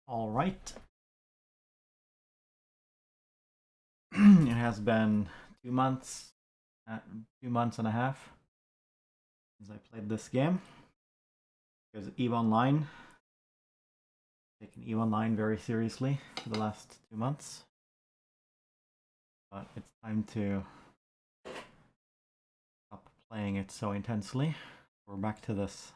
All right. It has been 2 months, 2 months and a half since I played this game. Because EVE Online, taken EVE Online very seriously for the last 2 months. But it's time to stop playing it so intensely. We're back to this.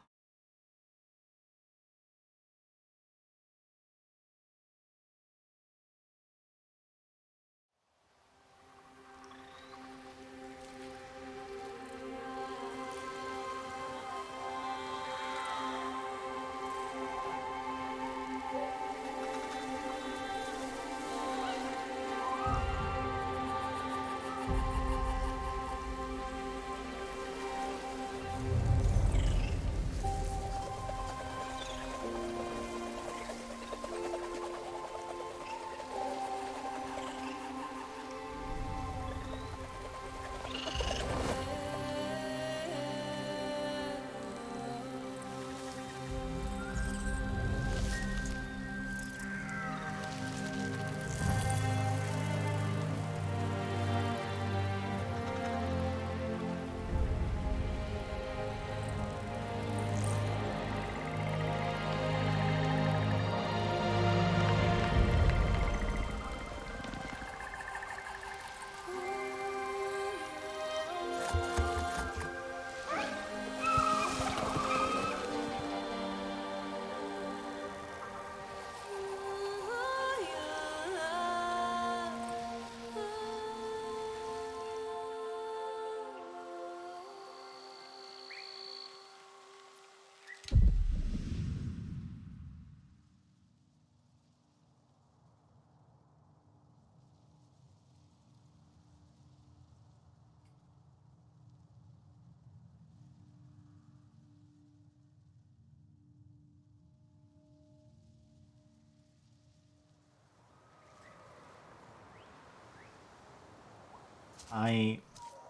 I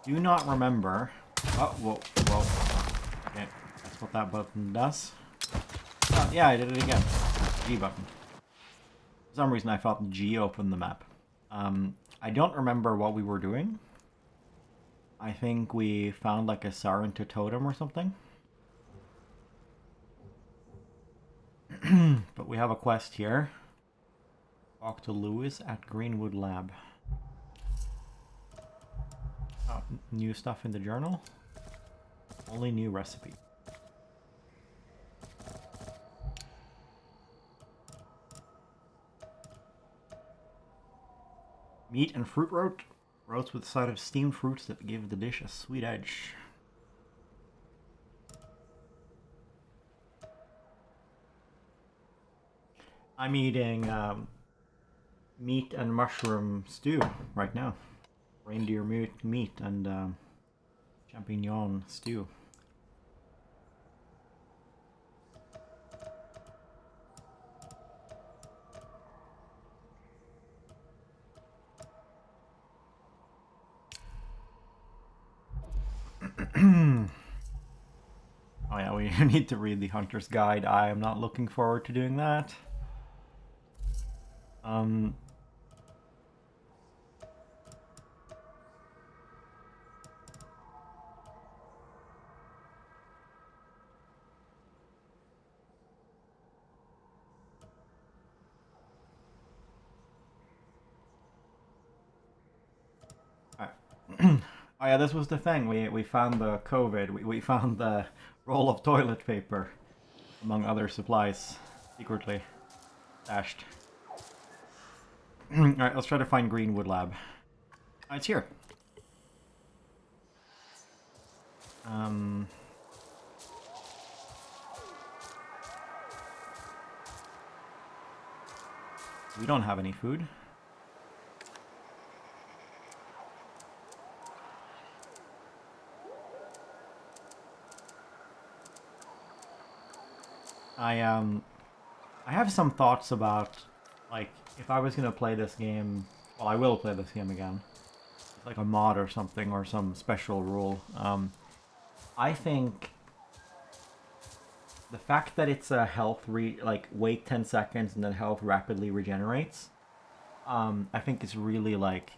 do not remember. Oh, whoa, whoa. Okay, that's what that button does. Oh, yeah, I did it again. G button. For some reason, I thought G opened the map. I don't remember what we were doing. I think we found like a Sarenta totem or something. But we have a quest here. Talk to Lewis at Greenwood Lab. Oh, new stuff in the journal. Only new recipe. Meat and fruit roast. Roast with a side of steamed fruits that give the dish a sweet edge. I'm eating meat and mushroom stew right now. Reindeer meat and champignon stew. Oh yeah, we need to read the Hunter's Guide. I am not looking forward to doing that. Oh yeah, this was the thing. We found the COVID. We found the roll of toilet paper, among other supplies, secretly stashed. All right, let's try to find Greenwood Lab. Oh, it's here. We don't have any food. I have some thoughts about, like, if I was gonna play this game. Well, I will play this game again. Like a mod or something, or some special rule. I think the fact that it's a health like wait 10 seconds and then health rapidly regenerates, I think is really like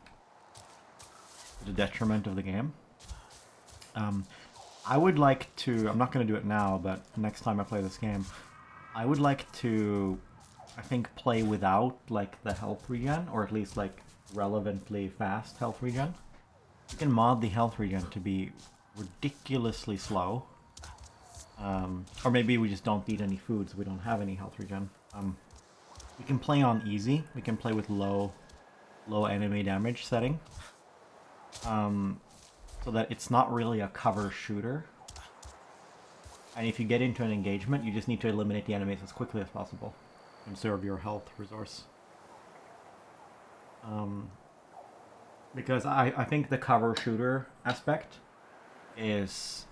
to the detriment of the game. I would like to, I'm not going to do it now, but next time I play this game, I would like to, I think, play without like the health regen, or at least like relevantly fast health regen. You can mod the health regen to be ridiculously slow. Or maybe we just don't eat any food, so we don't have any health regen. We can play on easy. We can play with low enemy damage setting. So that it's not really a cover shooter. And if you get into an engagement, you just need to eliminate the enemies as quickly as possible. Conserve your health resource. Because I think the cover shooter aspect is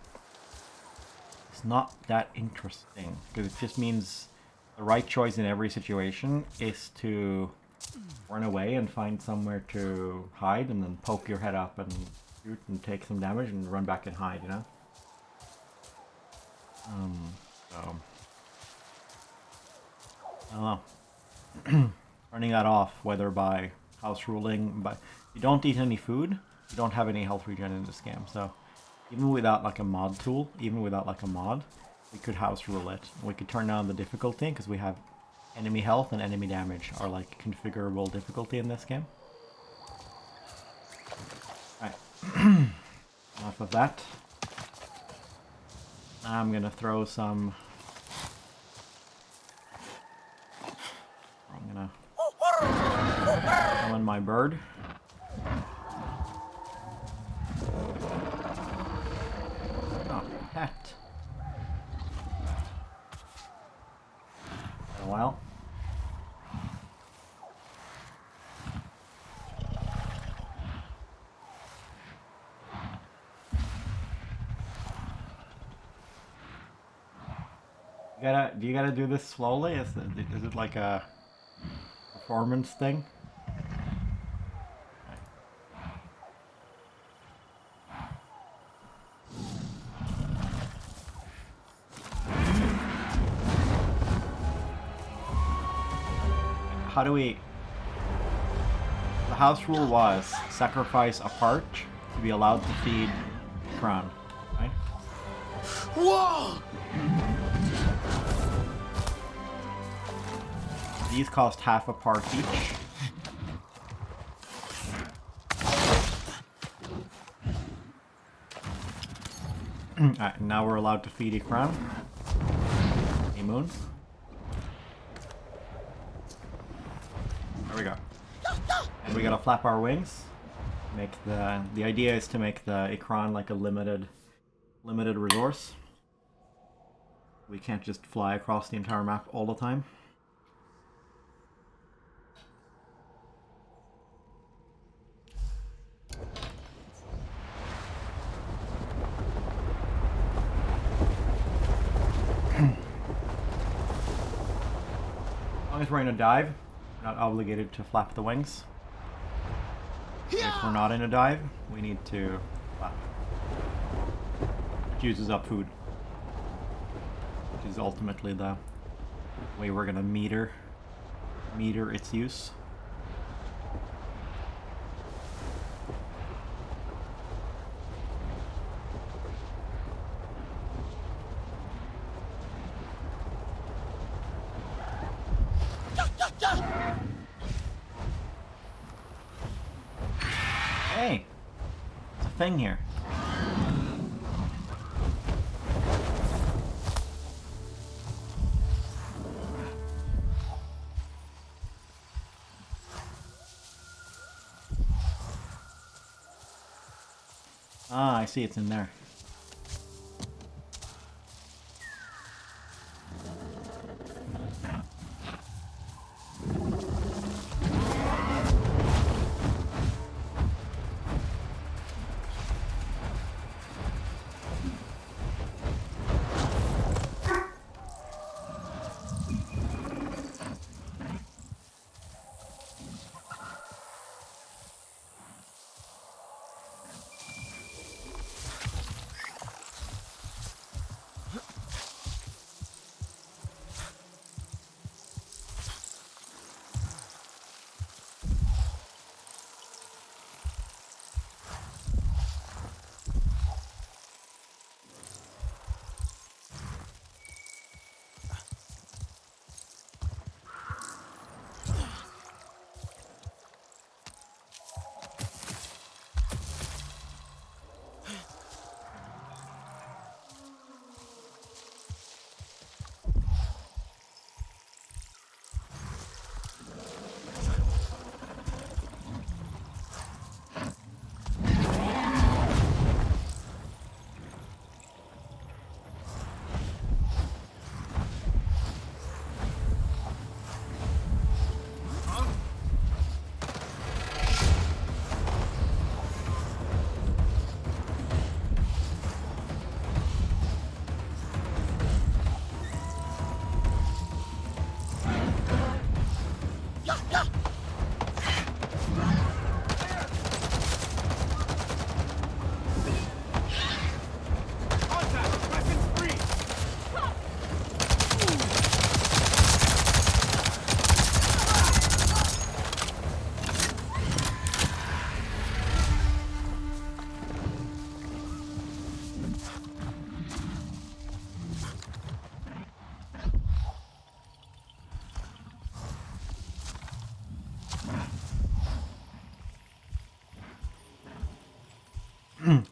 not that interesting. Because it just means the right choice in every situation is to run away and find somewhere to hide and then poke your head up and shoot and take some damage and run back and hide, you know? So I don't know. Turning that off, whether by house ruling, but you don't eat any food, you don't have any health regen in this game, so even without like a mod tool, even without like a mod, we could house rule it. We could turn down the difficulty, because we have enemy health and enemy damage are like configurable difficulty in this game. Alright. Enough of that. Now I'm gonna throw some... I'm gonna summon my bird. Oh, pet. Been a while. Do you gotta do this slowly? Is it like a performance thing? How do we... The house rule was sacrifice a part to be allowed to feed Kron, right? Whoa! These cost half a part each. Alright, now we're allowed to feed Ikram. A moon. There we go. And we gotta flap our wings. Make the idea is to make the Ikran like a limited resource. We can't just fly across the entire map all the time. As long as we're in a dive, we're not obligated to flap the wings. If we're not in a dive, we need to flap. It uses up food, which is ultimately the way we're gonna meter its use. Hey, it's a thing here. Ah, I see, it's in there.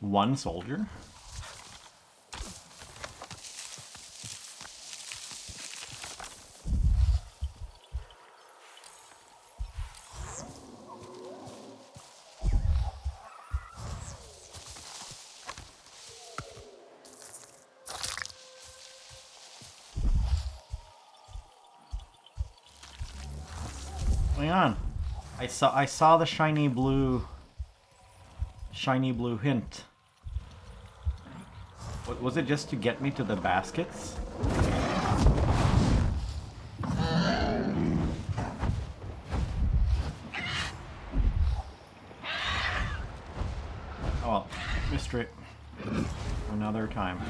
One soldier? Hang on. I saw the shiny blue hint. What was it, just to get me to the baskets? Oh well, mystery. Another time.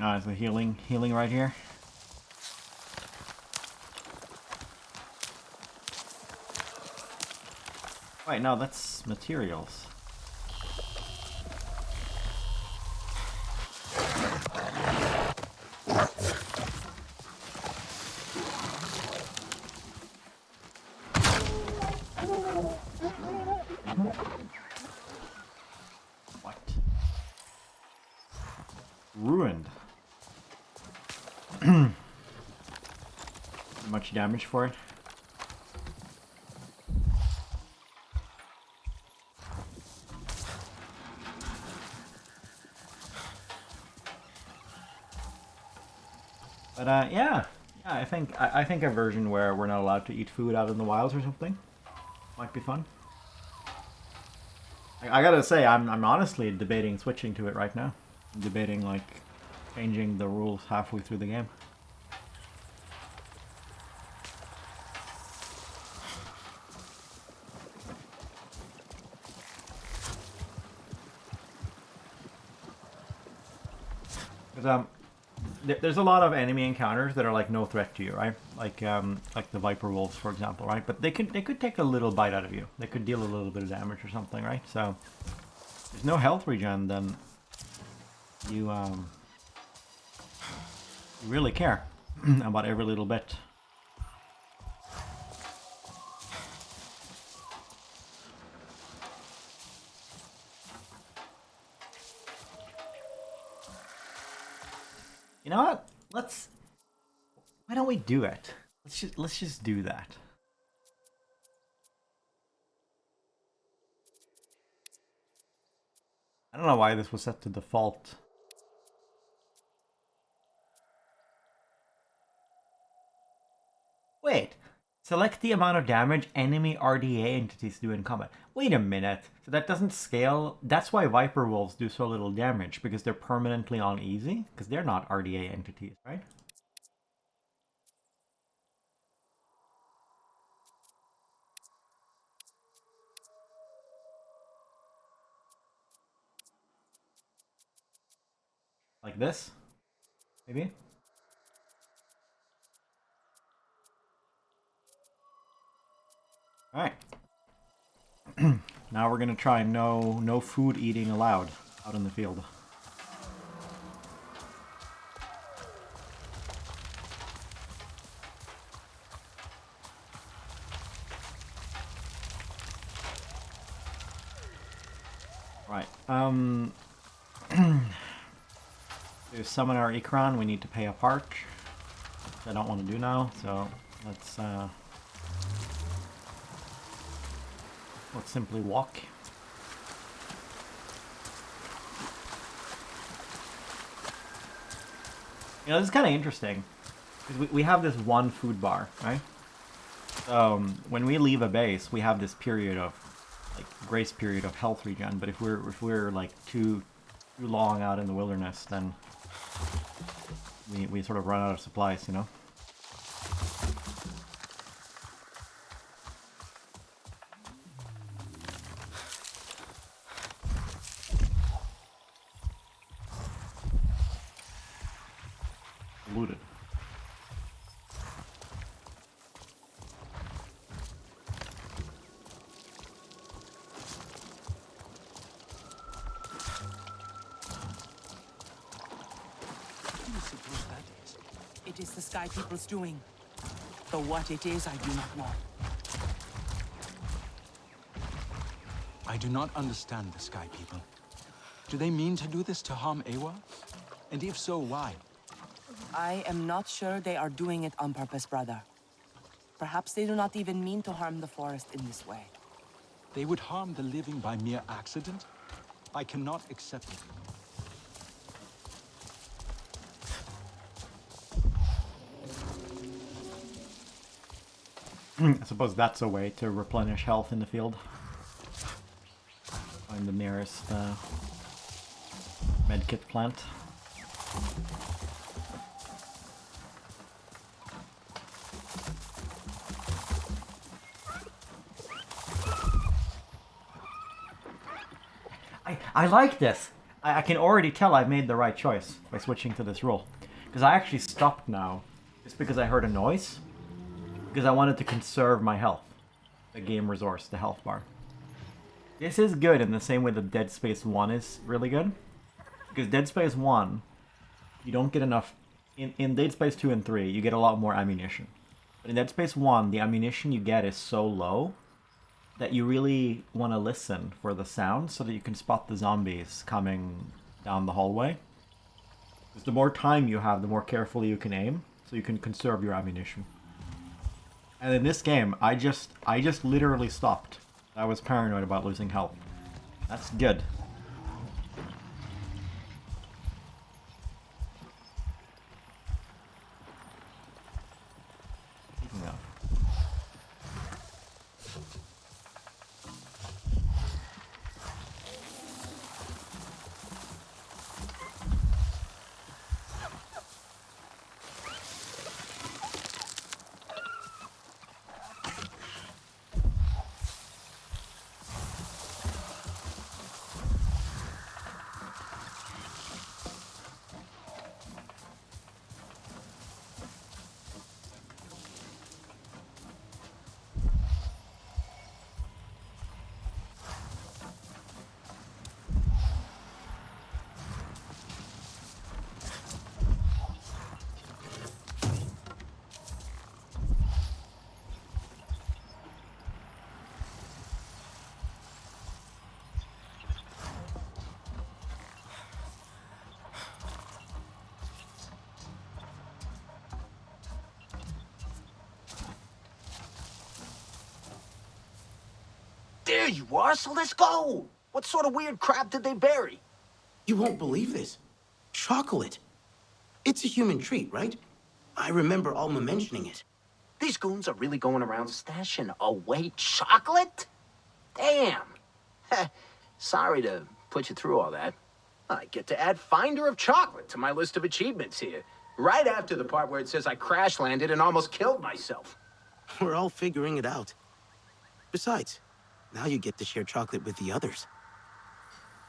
It's the healing right here. Wait, no, that's materials. What? Ruined. Much damage for it. But yeah, I think a version where we're not allowed to eat food out in the wilds or something might be fun. I gotta say, I'm honestly debating switching to it right now. I'm debating like changing the rules halfway through the game. Because there's a lot of enemy encounters that are like no threat to you, right? Like the viper wolves, for example, right? But they could take a little bite out of you. They could deal a little bit of damage or something, right? So if there's no health regen, then you really care about every little bit. You know what? Why don't we do it? Let's just do that. I don't know why this was set to default. Wait. Select the amount of damage enemy RDA entities do in combat. Wait a minute. So that doesn't scale. That's why Viper Wolves do so little damage, because they're permanently on easy, because they're not RDA entities, right? Like this? Maybe? Alright. Now we're gonna try no food eating allowed out in the field. Right. To summon our Ikran, we need to pay a park. Which I don't want to do now, so let's simply walk. You know, this is kind of interesting. Because we have this one food bar, right? So when we leave a base, we have this period of, like, grace period of health regen. But if we're like too long out in the wilderness, then we sort of run out of supplies, you know? Looted. It is the Sky People's doing. Though what it is, I do not know. I do not understand the Sky People. Do they mean to do this to harm Ewa? And if so, why? I am not sure they are doing it on purpose, brother. Perhaps they do not even mean to harm the forest in this way. They would harm the living by mere accident? I cannot accept it. I suppose that's a way to replenish health in the field. Find the nearest medkit plant. I like this. I can already tell I've made the right choice by switching to this rule. Because I actually stopped now just because I heard a noise. Because I wanted to conserve my health. The game resource, the health bar. This is good in the same way that Dead Space 1 is really good. Because Dead Space 1, you don't get enough... In Dead Space 2 and 3, you get a lot more ammunition. But in Dead Space 1, the ammunition you get is so low that you really want to listen for the sound so that you can spot the zombies coming down the hallway. Because the more time you have, the more carefully you can aim, so you can conserve your ammunition. And in this game, I just literally stopped. I was paranoid about losing health. That's good. Speaking of. There you are, so let's go. What sort of weird crap did they bury? You won't believe this. Chocolate. It's a human treat, right? I remember Alma mentioning it. These goons are really going around stashing away chocolate? Damn. Sorry to put you through all that. I get to add Finder of Chocolate to my list of achievements here. Right after the part where it says I crash landed and almost killed myself. We're all figuring it out. Besides, now you get to share chocolate with the others.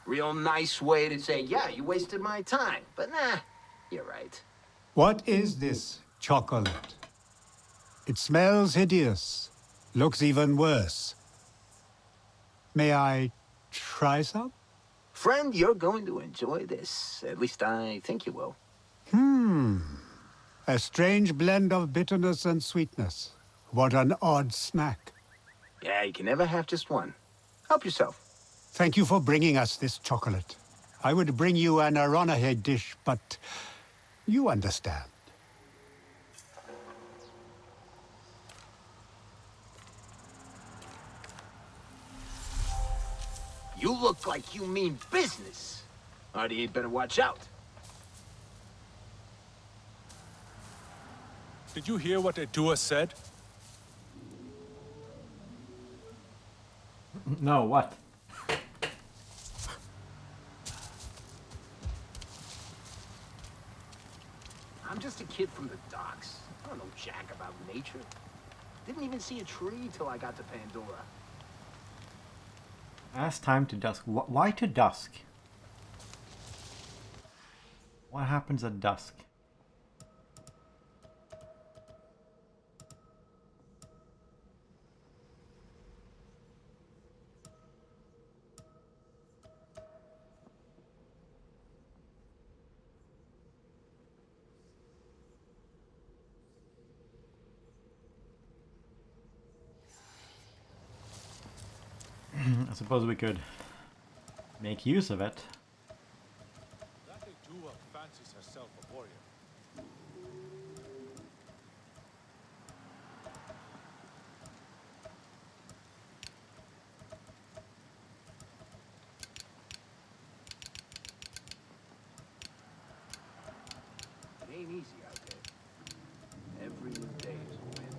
Real nice way to say, yeah, you wasted my time. But nah, you're right. What is this chocolate? It smells hideous. Looks even worse. May I try some? Friend, you're going to enjoy this. At least I think you will. A strange blend of bitterness and sweetness. What an odd snack. Yeah, you can never have just one. Help yourself. Thank you for bringing us this chocolate. I would bring you an Aronahead dish, but you understand. You look like you mean business. Artie, you'd better watch out. Did you hear what Etua said? No, what? I'm just a kid from the docks. I don't know jack about nature. Didn't even see a tree till I got to Pandora. Last time to dusk. Why to dusk? What happens at dusk? I suppose we could make use of it. That Etua fancies herself a warrior. It ain't easy out there. Every new day is a win.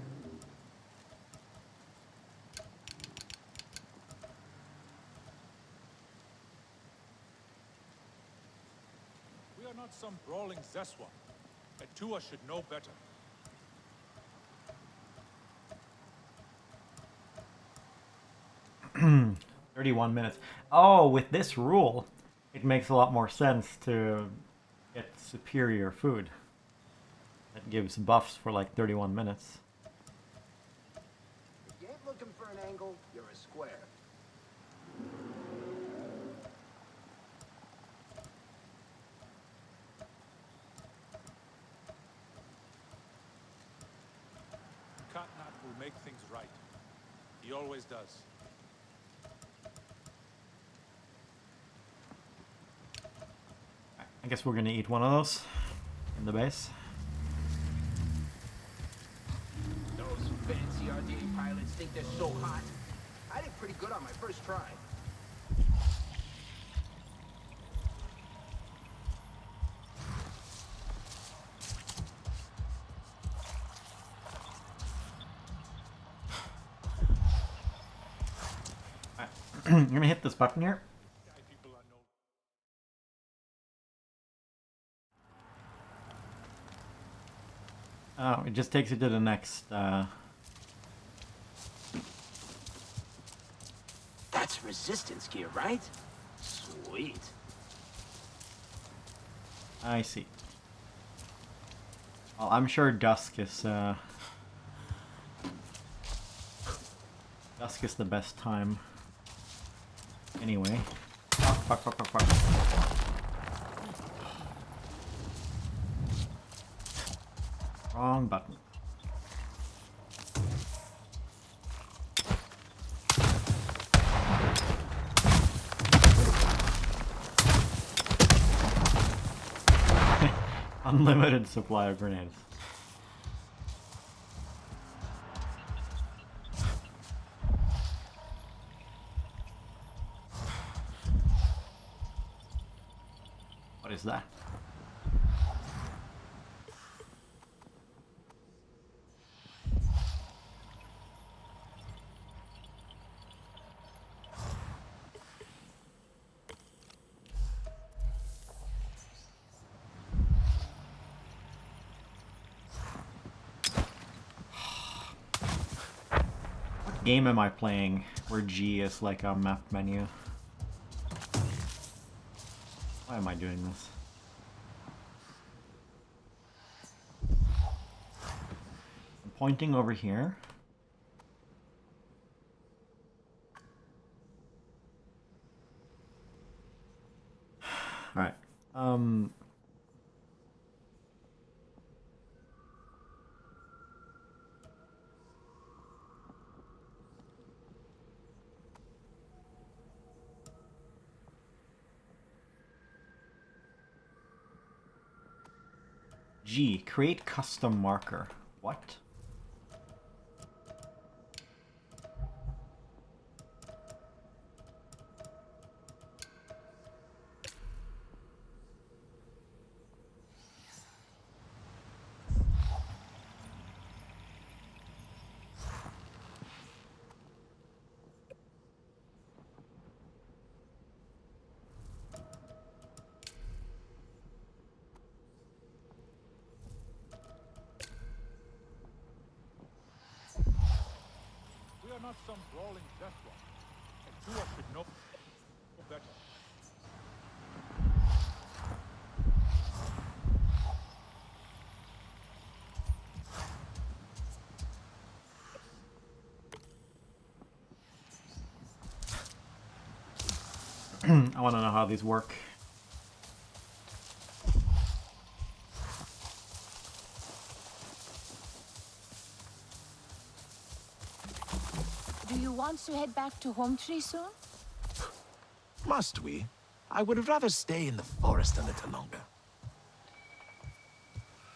We are not some brawling Zeswa. Etua should know better. Hmm. 31 minutes. Oh, with this rule, it makes a lot more sense to get superior food. That gives buffs for like 31 minutes. If you ain't looking for an angle, you're a square. Katnat will make things right. He always does. I guess we're gonna eat one of those in the base. Those fancy RDA pilots think they're so hot. I did pretty good on my first try. I'm gonna hit this button here. Sky people are no. Oh, it just takes you to the next. That's resistance gear, right? Sweet. I see. Well, I'm sure dusk is the best time. Anyway. Fuck, fuck, fuck, fuck, fuck. Wrong button. Unlimited supply of grenades. What is that? What game am I playing where G is like a map menu? Why am I doing this? I'm pointing over here. All right. G, create custom marker. What? We are not some brawling death rock, and two of us should know better. I want to know how these work. Do you want to head back to Home Tree soon? Must we? I would rather stay in the forest a little longer.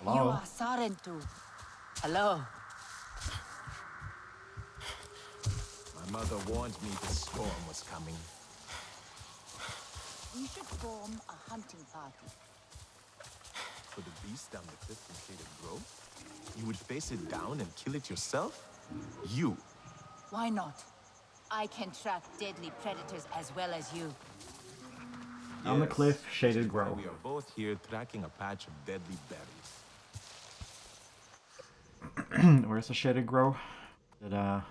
Hello? You are Sarentu. Hello. My mother warned me the storm was coming. We should form a hunting party. For the beast down the cliff from Shaded Grove? You would face it down and kill it yourself? You! Why not? I can track deadly predators as well as you. On the cliff, Shaded Which is why Grove. we are both here tracking a patch of deadly berries. Where's the Shaded Grove? No,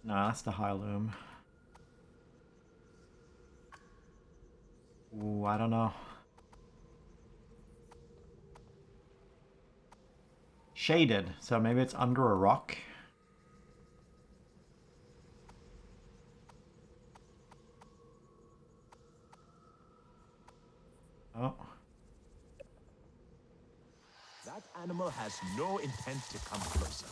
that's the High Loom. Ooh, I don't know. Shaded, so maybe it's under a rock. Oh. That animal has no intent to come closer.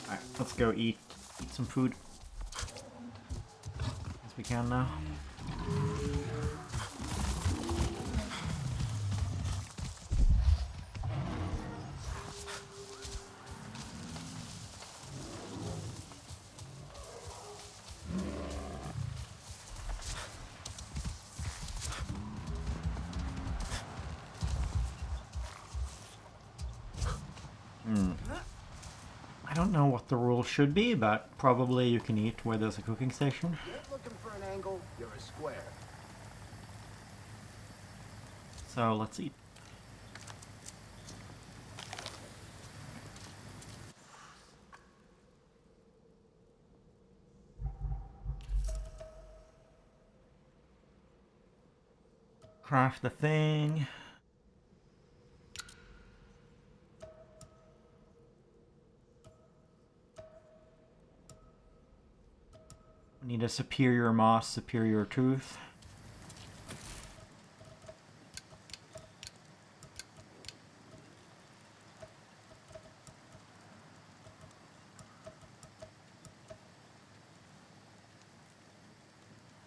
Alright, let's go eat some food. As we can now. I don't know what the rule should be, but probably you can eat where there's a cooking station. You're looking for an angle, you're a square. So let's eat. Craft the thing. We need a superior moss, superior tooth.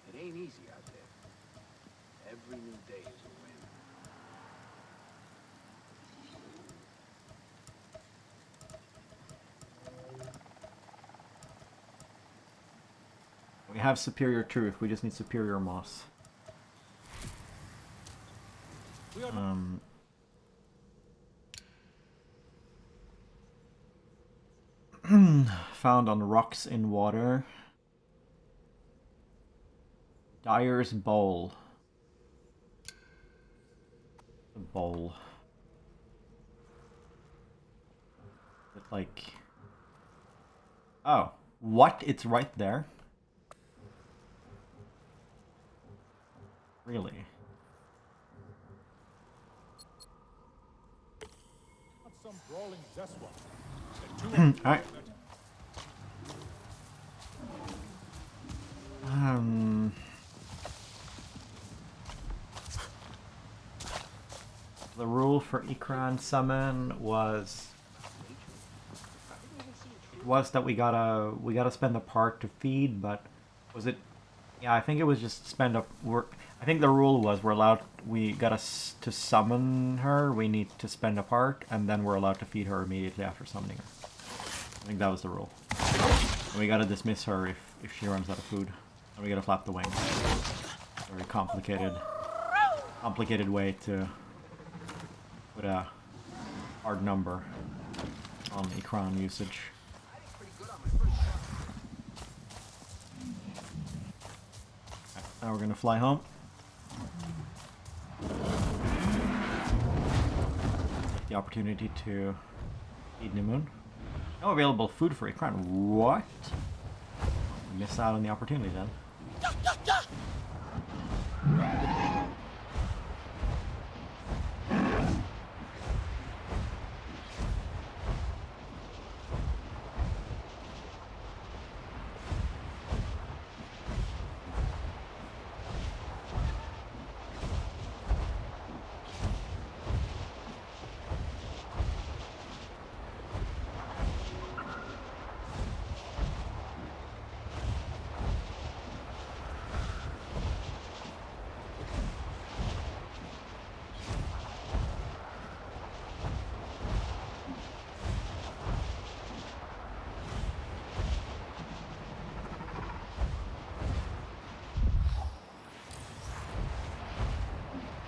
It ain't easy out there. Every new day is a win. We have superior truth, we just need superior moss. Found on rocks in water. Dyer's bowl. The bowl. It's like... Oh, what? It's right there? Really? Not some brawling Zeswa. And two of you Alright. that The rule for Ikran summon was that we gotta spend a part to feed, but was it? Yeah, I think it was just spend a work. I think the rule was we gotta to summon her. We need to spend a part, and then we're allowed to feed her immediately after summoning her. I think that was the rule. And we gotta dismiss her if she runs out of food, and we gotta flap the wings. Very complicated way to put a hard number on Ikran usage. Okay, now we're gonna fly home. Take the opportunity to feed Nimoon. No available food for Ikran. What? Miss out on the opportunity then.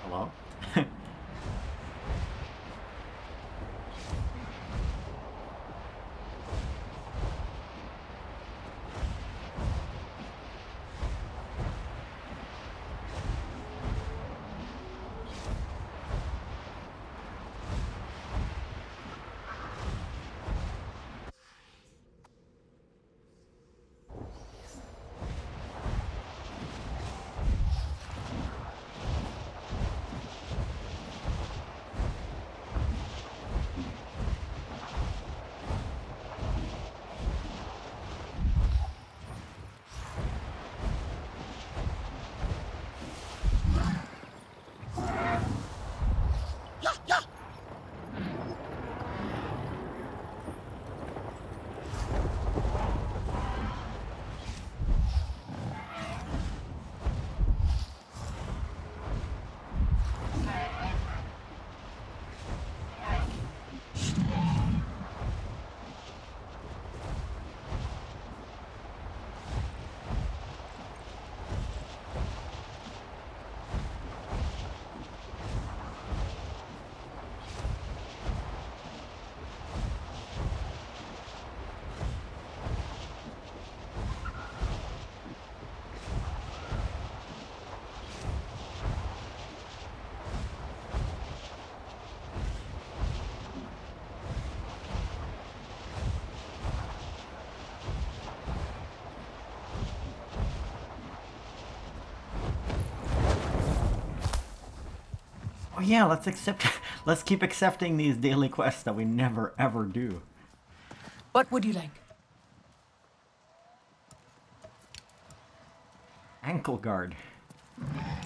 Hello? Oh yeah, let's keep accepting these daily quests that we never ever do. What would you like? Ankle guard. I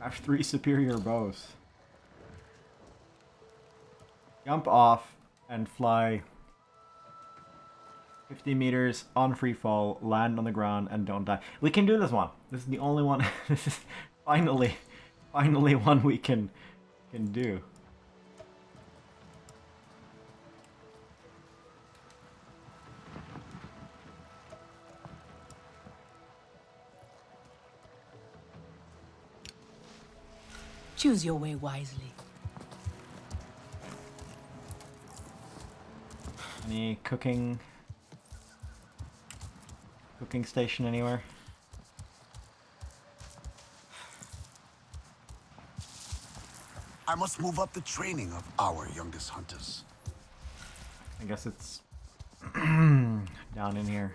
have 3 superior bows. Jump off and fly 50 meters on free fall, land on the ground, and don't die. We can do this one. This is the only one. This is finally one we can do. Choose your way wisely. Any cooking station anywhere? I must move up the training of our youngest hunters. I guess it's down in here.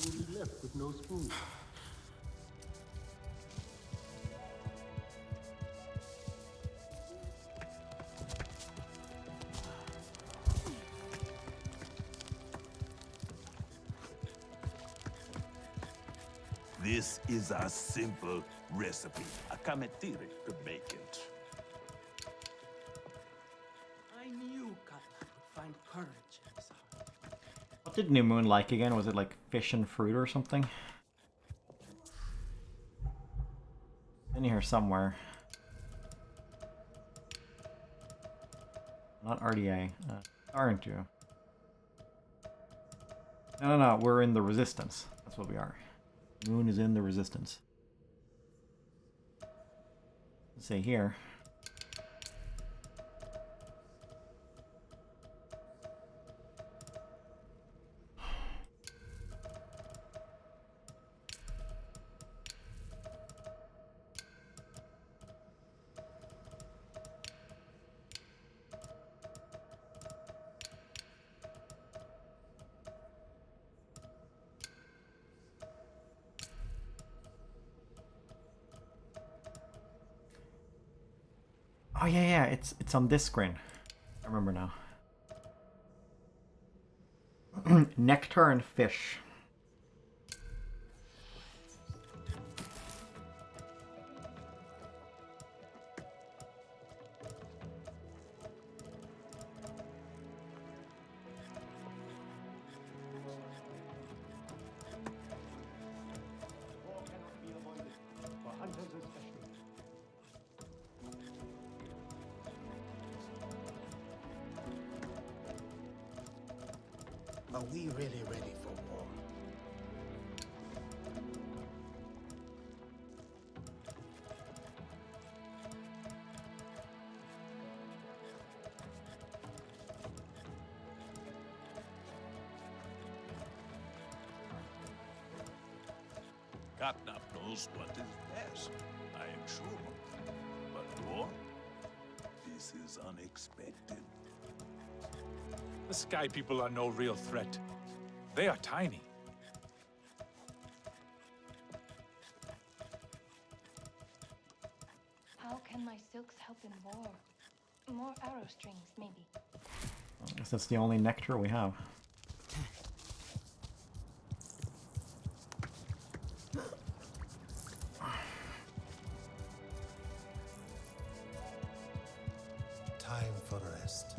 You will be left with no spoon. This is a simple recipe. A kametiri could make it. I knew Katna would find courage in his heart. What did New Moon like again? Was it like fish and fruit or something? In here somewhere. Not RDA. Aren't you? No, we're in the Resistance. That's what we are. Moon is in the Resistance. Let's say here. Oh yeah, it's on this screen. I remember now. Nectar and fish. Are we really ready for war? Katnap knows what is best, I am sure. But war? This is unexpected. The Sky People are no real threat. They are tiny. How can my silks help in war? More arrow strings, maybe. I guess that's the only nectar we have. Time for rest.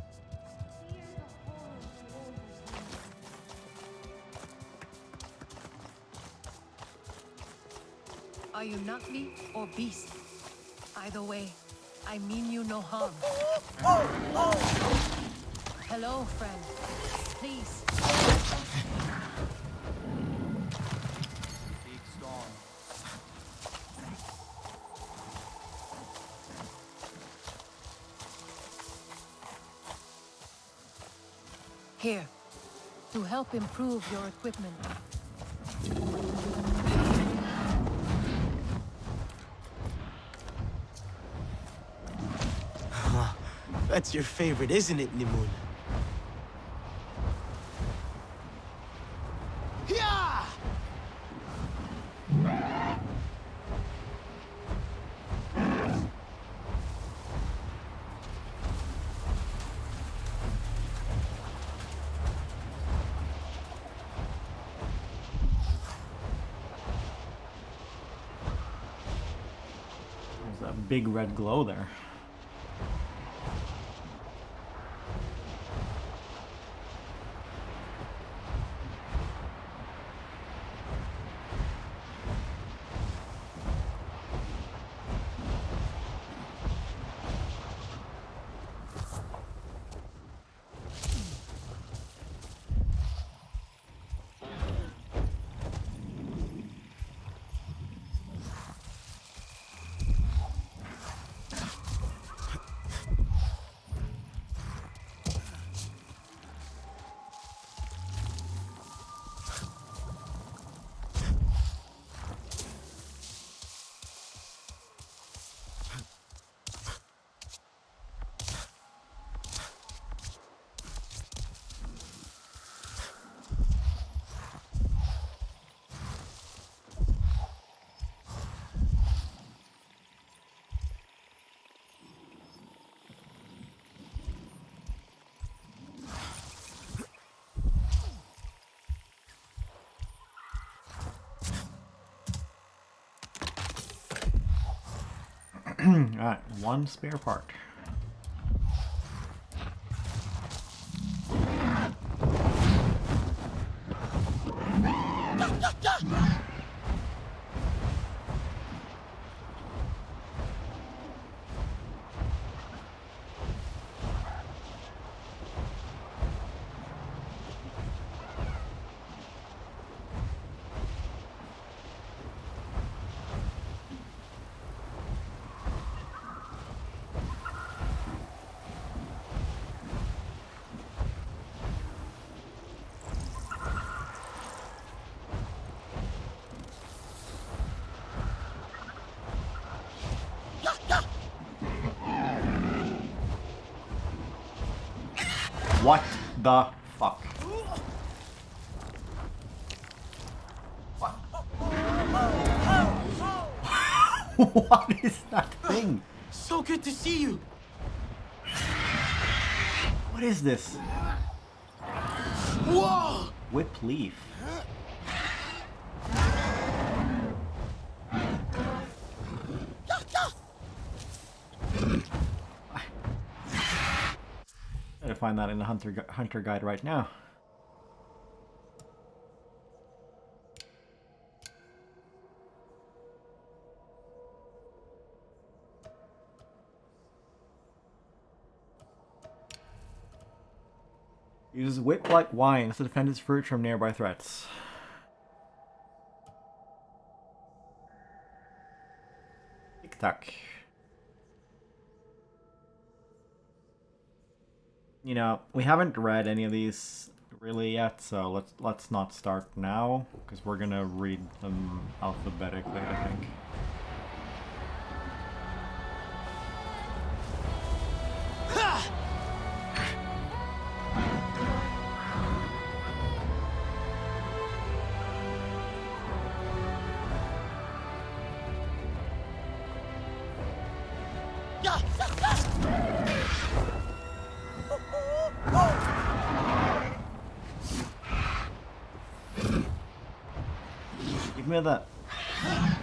Are you Nutly or beast? Either way, I mean you no harm. Hello, friend. Please. Big storm. Here, to help improve your equipment. That's your favorite, isn't it, Nimun? Yeah! There's that big red glow there. Alright, one spare part. What the fuck? What? What is that thing? So good to see you. What is this? Whoa! Whip leaf. Gotta find that in the hunter guide right now. Uses whip like wines to defend its fruit from nearby threats. Tic tac. You know, we haven't read any of these really yet, so let's not start now, because we're gonna read them alphabetically, I think.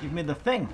Give me the thing.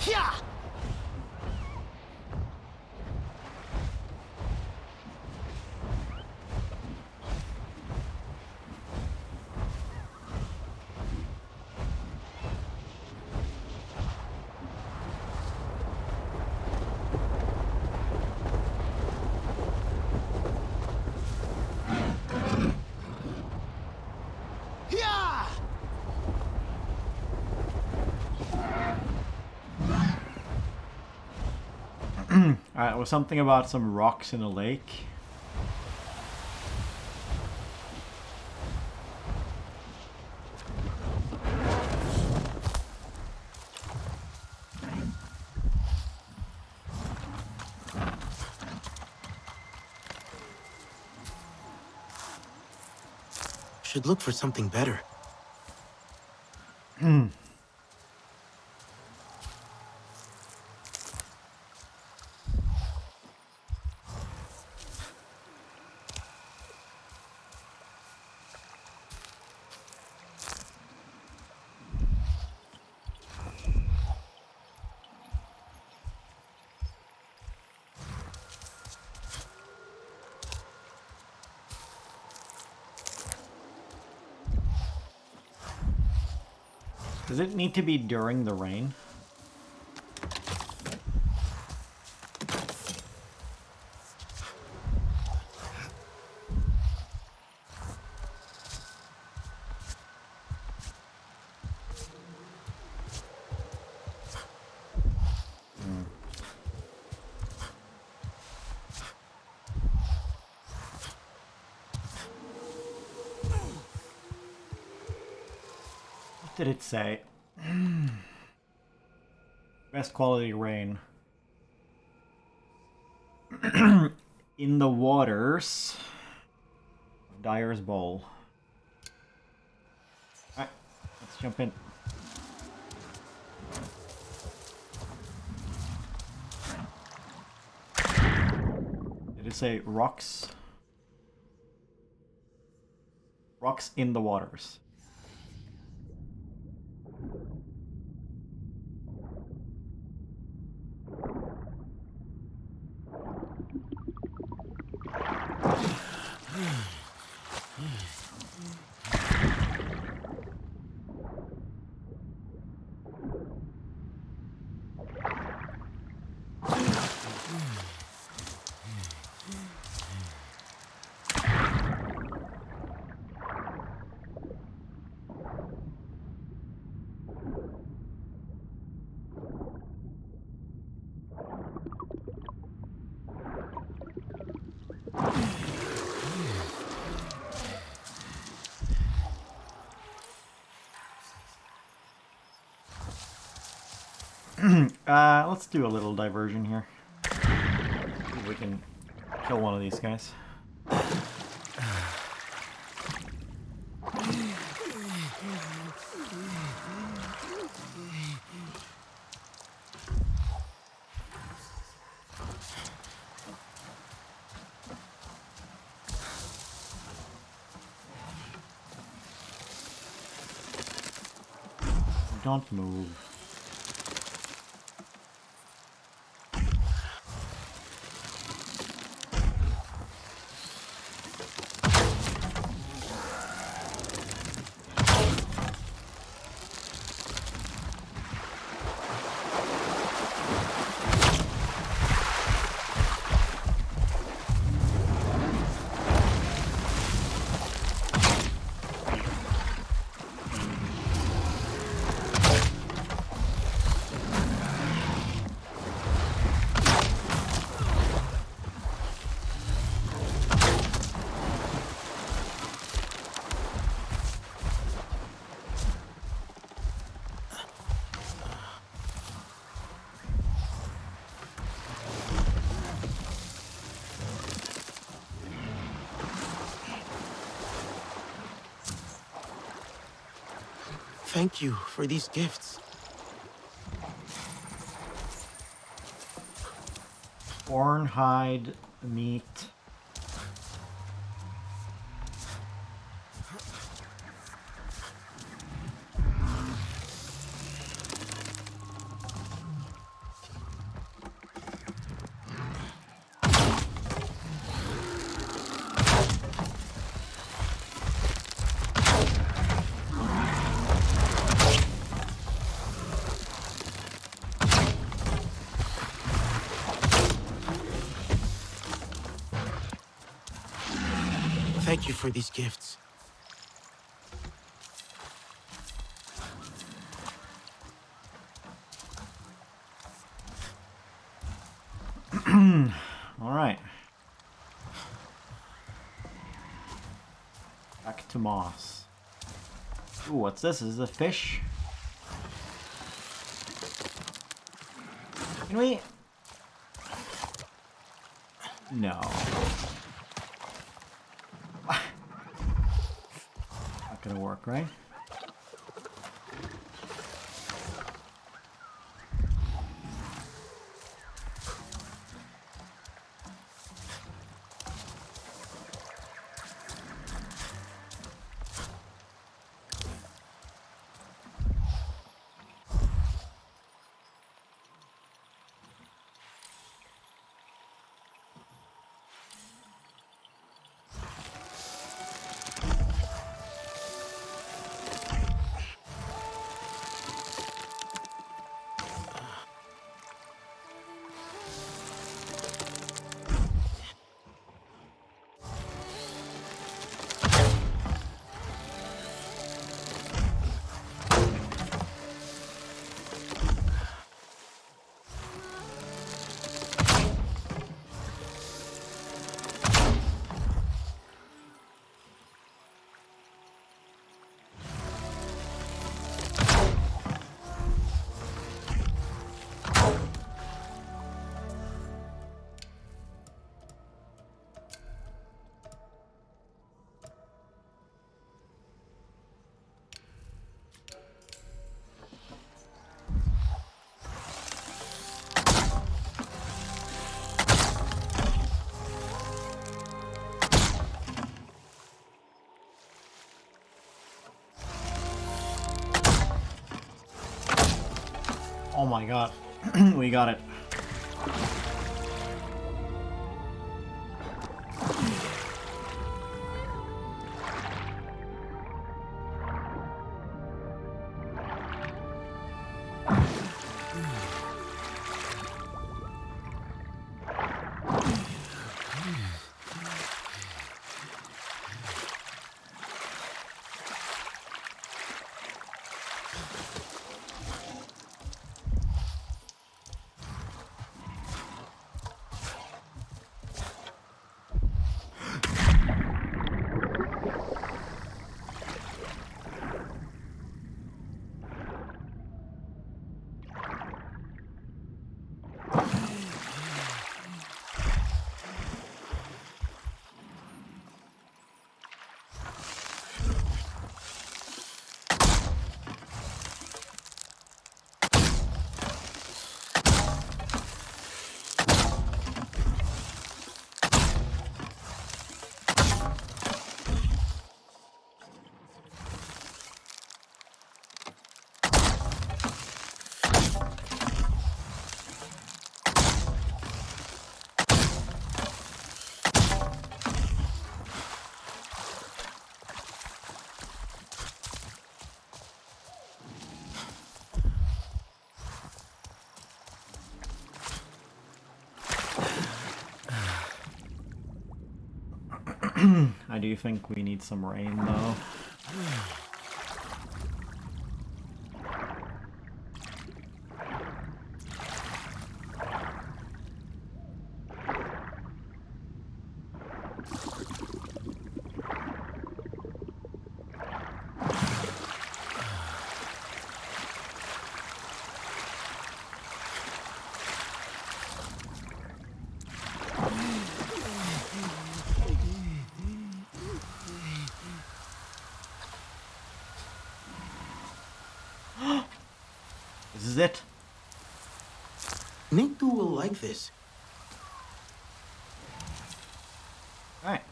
Yeah! Alright, it was something about some rocks in a lake. Should look for something better. Does it need to be during the rain? What did it say? Best quality rain. In the waters of Dyer's Bowl. Alright, let's jump in. Did it say rocks? Rocks in the waters. Let's do a little diversion here. See if we can kill one of these guys. Don't move. Thank you for these gifts. Corn, hide, meat. Thank you for these gifts. All right. Back to Moss. Ooh, what's this? Is this a fish? Can we? No. Not gonna work, right? Oh my god. We got it. I do think we need some rain, though. This is it. Niktu will like this. Alright.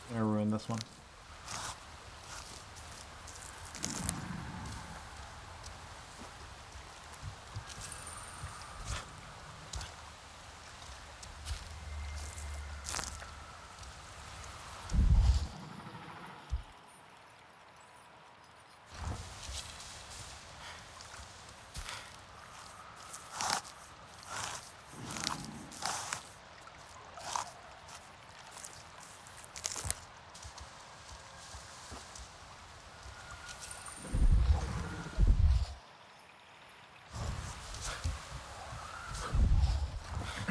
Gonna ruin this one.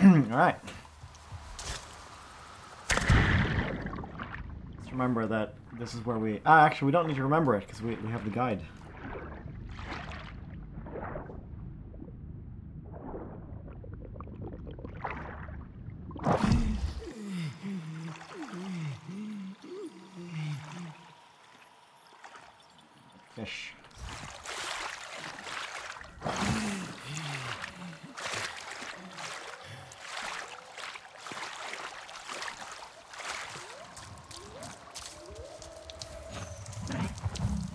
Alright. Let's remember that this is where we... actually, we don't need to remember it, because we have the guide. Fish.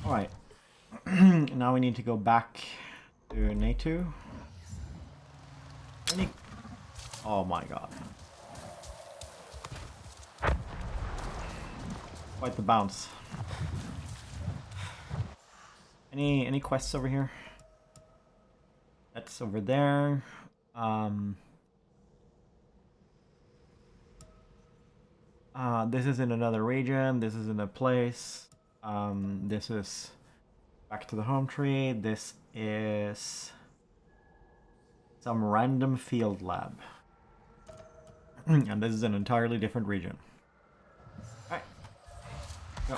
Alright. Now we need to go back to Natu. Oh my god. Quite the bounce. Any quests over here? That's over there. This is in another region. This is in a place. This is back to the home tree. This is some random field lab. And this is an entirely different region. Alright. Go.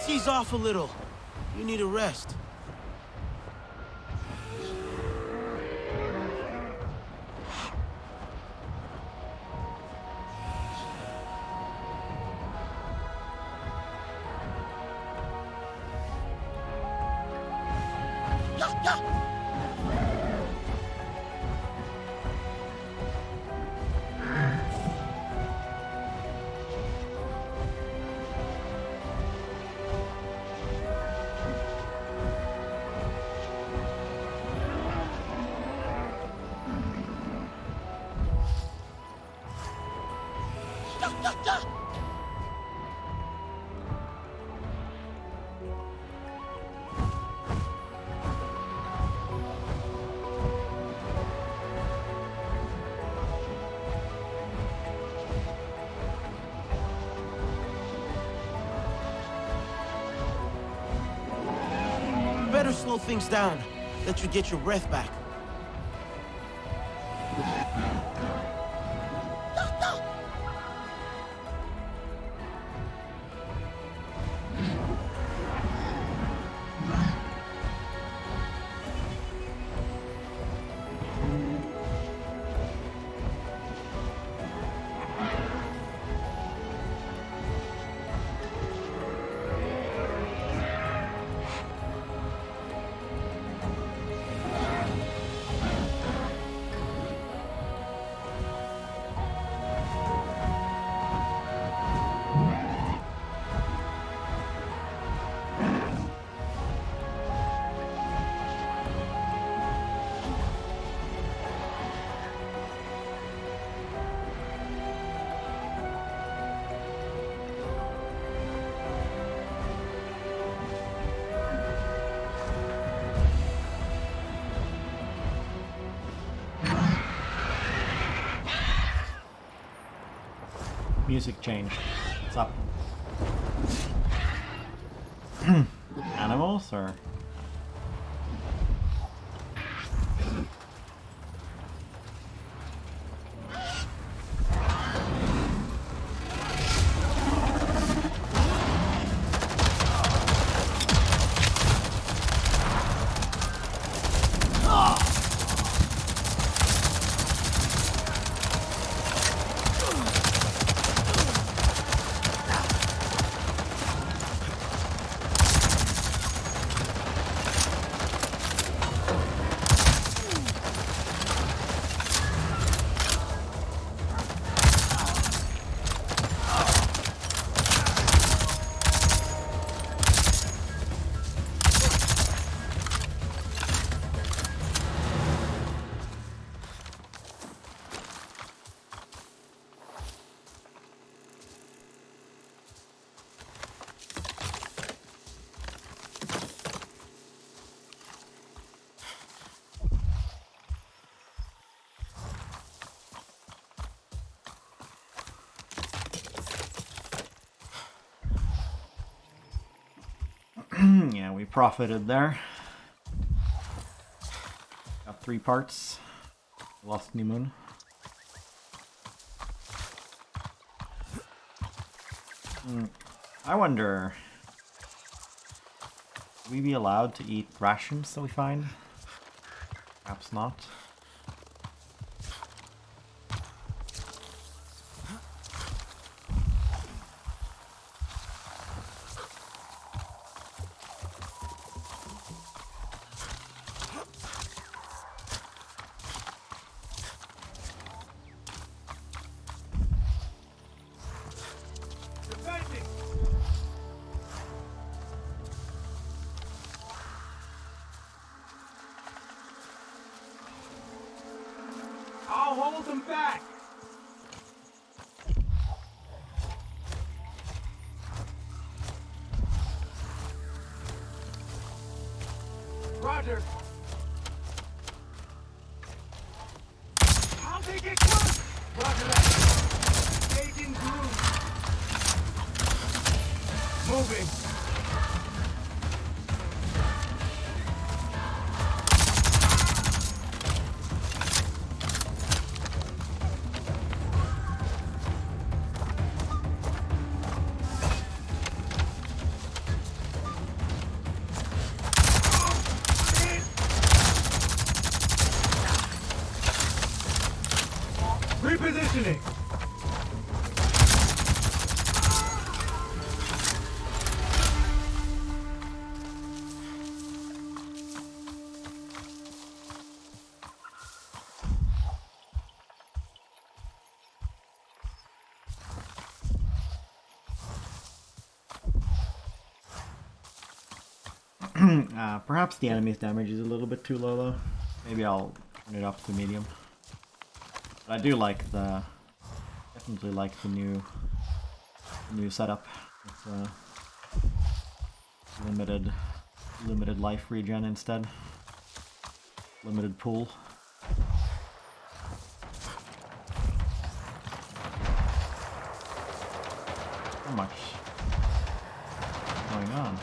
Let's ease off a little. You need a rest. Better slow things down. Let you get your breath back. Music change. What's up? Animals or? Yeah, we profited there. Got 3 parts. Lost New Moon. I wonder, will we be allowed to eat rations that we find? Perhaps not. I'll hold them back! Roger! I'll take it close! Roger that! Engaging groove! Moving! Repositioning! Perhaps the enemy's damage is a little bit too low though. Maybe I'll turn it up to medium. But I do like definitely like the new setup. It's limited life regen instead. Limited pool. So much going on.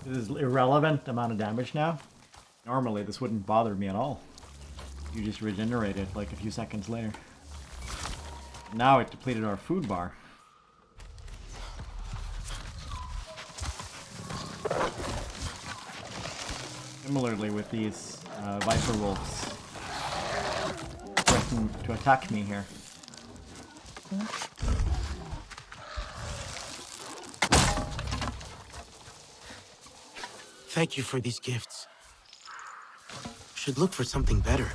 This is irrelevant amount of damage now. Normally this wouldn't bother me at all. You just regenerate it like a few seconds later. Now it depleted our food bar. Similarly with these Viper Wolves threaten to attack me here. Thank you for these gifts. Should look for something better.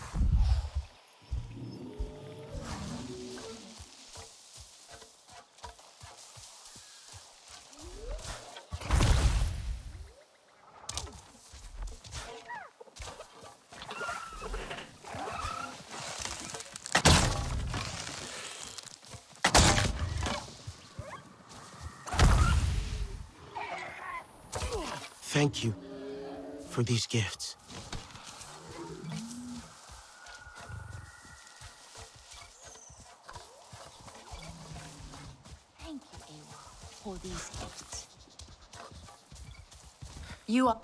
Thank you for these gifts. Thank you, Ewa, for these gifts. You are...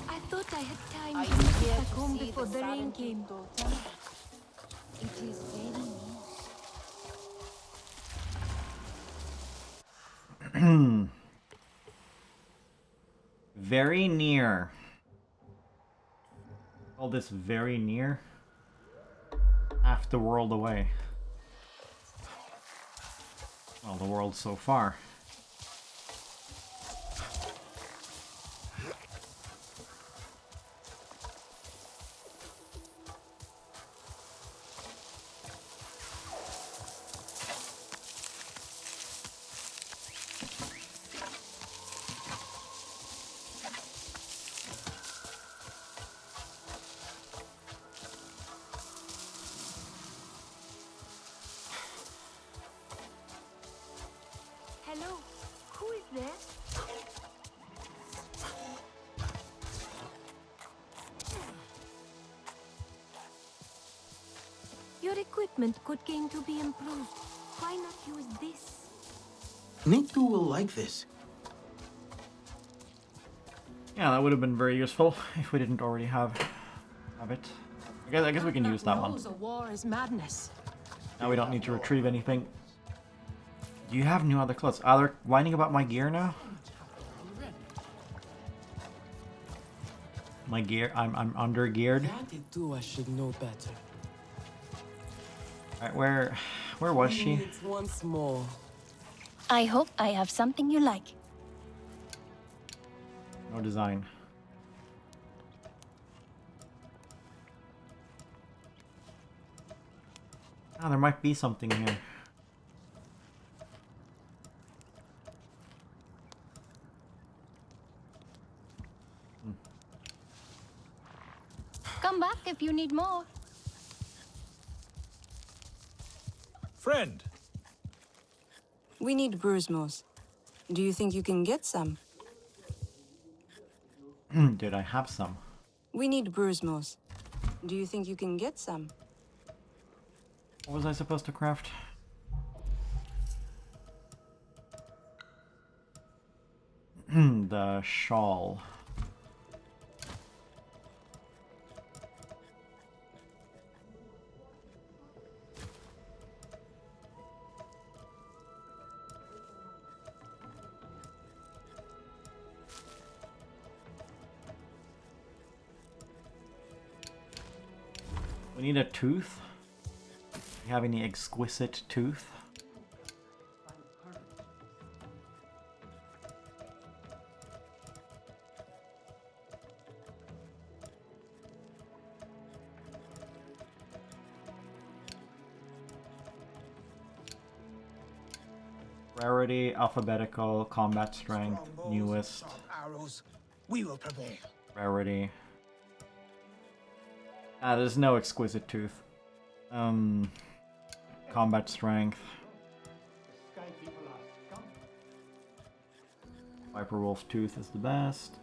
I thought I had time Are to you make here it back to home see before the the rain Sarentu came. totem? It is very near. Very near. Call this very near. Half the world away. Well, the world so far. equipment could gain to be improved. Why not use this? Niku will like this. Yeah, that would have been very useful if we didn't already have it. I guess we can use that one. A war is madness. Now we don't need to retrieve anything. Do you have new other clothes? Are they whining about my gear now? My gear, I'm under geared. I should know better. Alright, where was she? Once more. I hope I have something you like. No design. Ah, there might be something here. Come back if you need more. Friend, We need Brusmos. Do you think you can get some? Did I have some? We need Brusmos. Do you think you can get some? What was I supposed to craft? The shawl. We need a tooth. Do you have any exquisite tooth? Rarity, alphabetical, combat strength, newest. Arrows, we will prevail. Rarity. Ah, there's no exquisite tooth. Combat strength. Viper Wolf tooth is the best.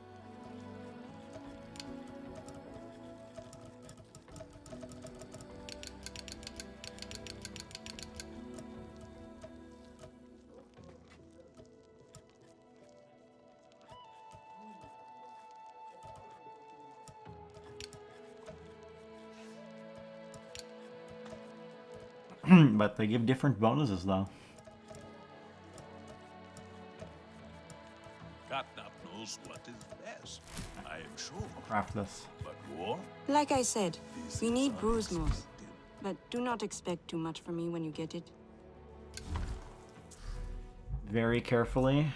But they give different bonuses though. Catnap knows what is best. I am sure. Craft this. But war? Like I said, we need Brusmos. But do not expect too much from me when you get it. Very carefully.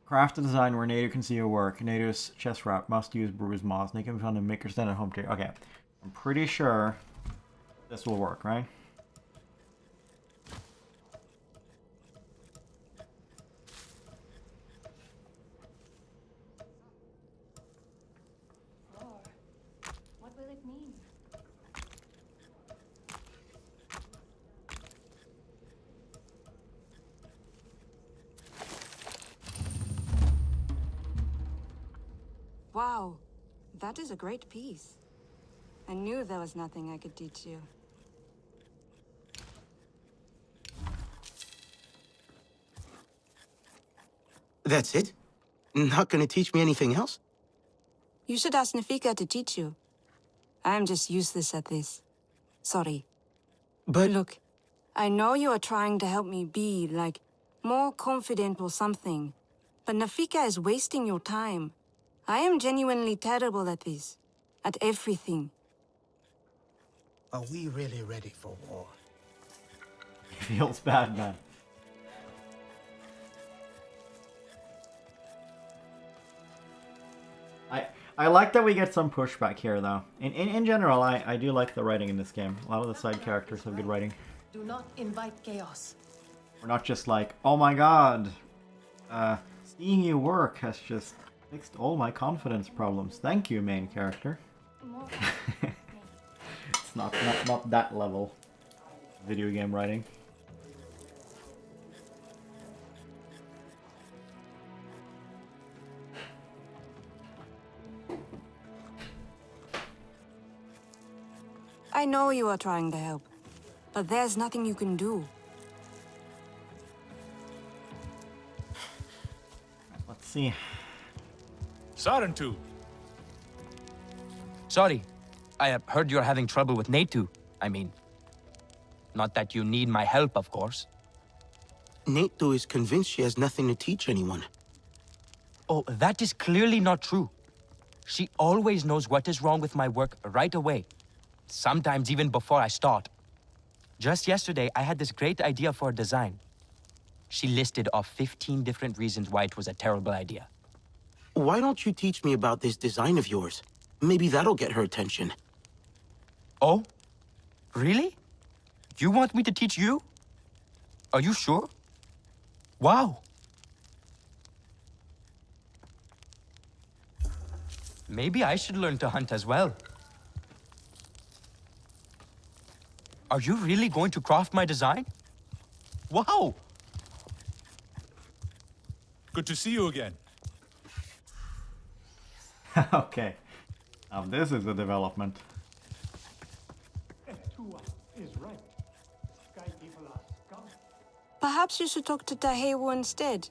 Craft a design where Nato can see your work. Nato's chest wrap must use bruised moss. They can be found in Maker's Den at home tier. Okay, I'm pretty sure this will work, right? War. What will it mean? Wow, that is a great piece. I knew there was nothing I could teach you. That's it? Not gonna teach me anything else? You should ask Nafika to teach you. I am just useless at this. Sorry. But look, I know you are trying to help me be, like, more confident or something. But Nafika is wasting your time. I am genuinely terrible at this. At everything. Are we really ready for war? Feels bad, man. I like that we get some pushback here, though. In general, I do like the writing in this game. A lot of the side characters have good writing. Do not invite chaos. We're not just like, oh my god, seeing you work has just fixed all my confidence problems. Thank you, main character. It's not that level video game writing. I know you are trying to help, but there's nothing you can do. Let's see. Sarentu. Sorry, I heard you're having trouble with Natu. I mean, not that you need my help, of course. Natu is convinced she has nothing to teach anyone. Oh, that is clearly not true. She always knows what is wrong with my work right away. Sometimes even before I start. Just yesterday, I had this great idea for a design. She listed off 15 different reasons why it was a terrible idea. Why don't you teach me about this design of yours? Maybe that'll get her attention. Oh? Really? You want me to teach you? Are you sure? Wow. Maybe I should learn to hunt as well. Are you really going to craft my design? Wow! Good to see you again. Okay. Now this is a development. Is right. Sky people are scum. Perhaps you should talk to Tahewo instead.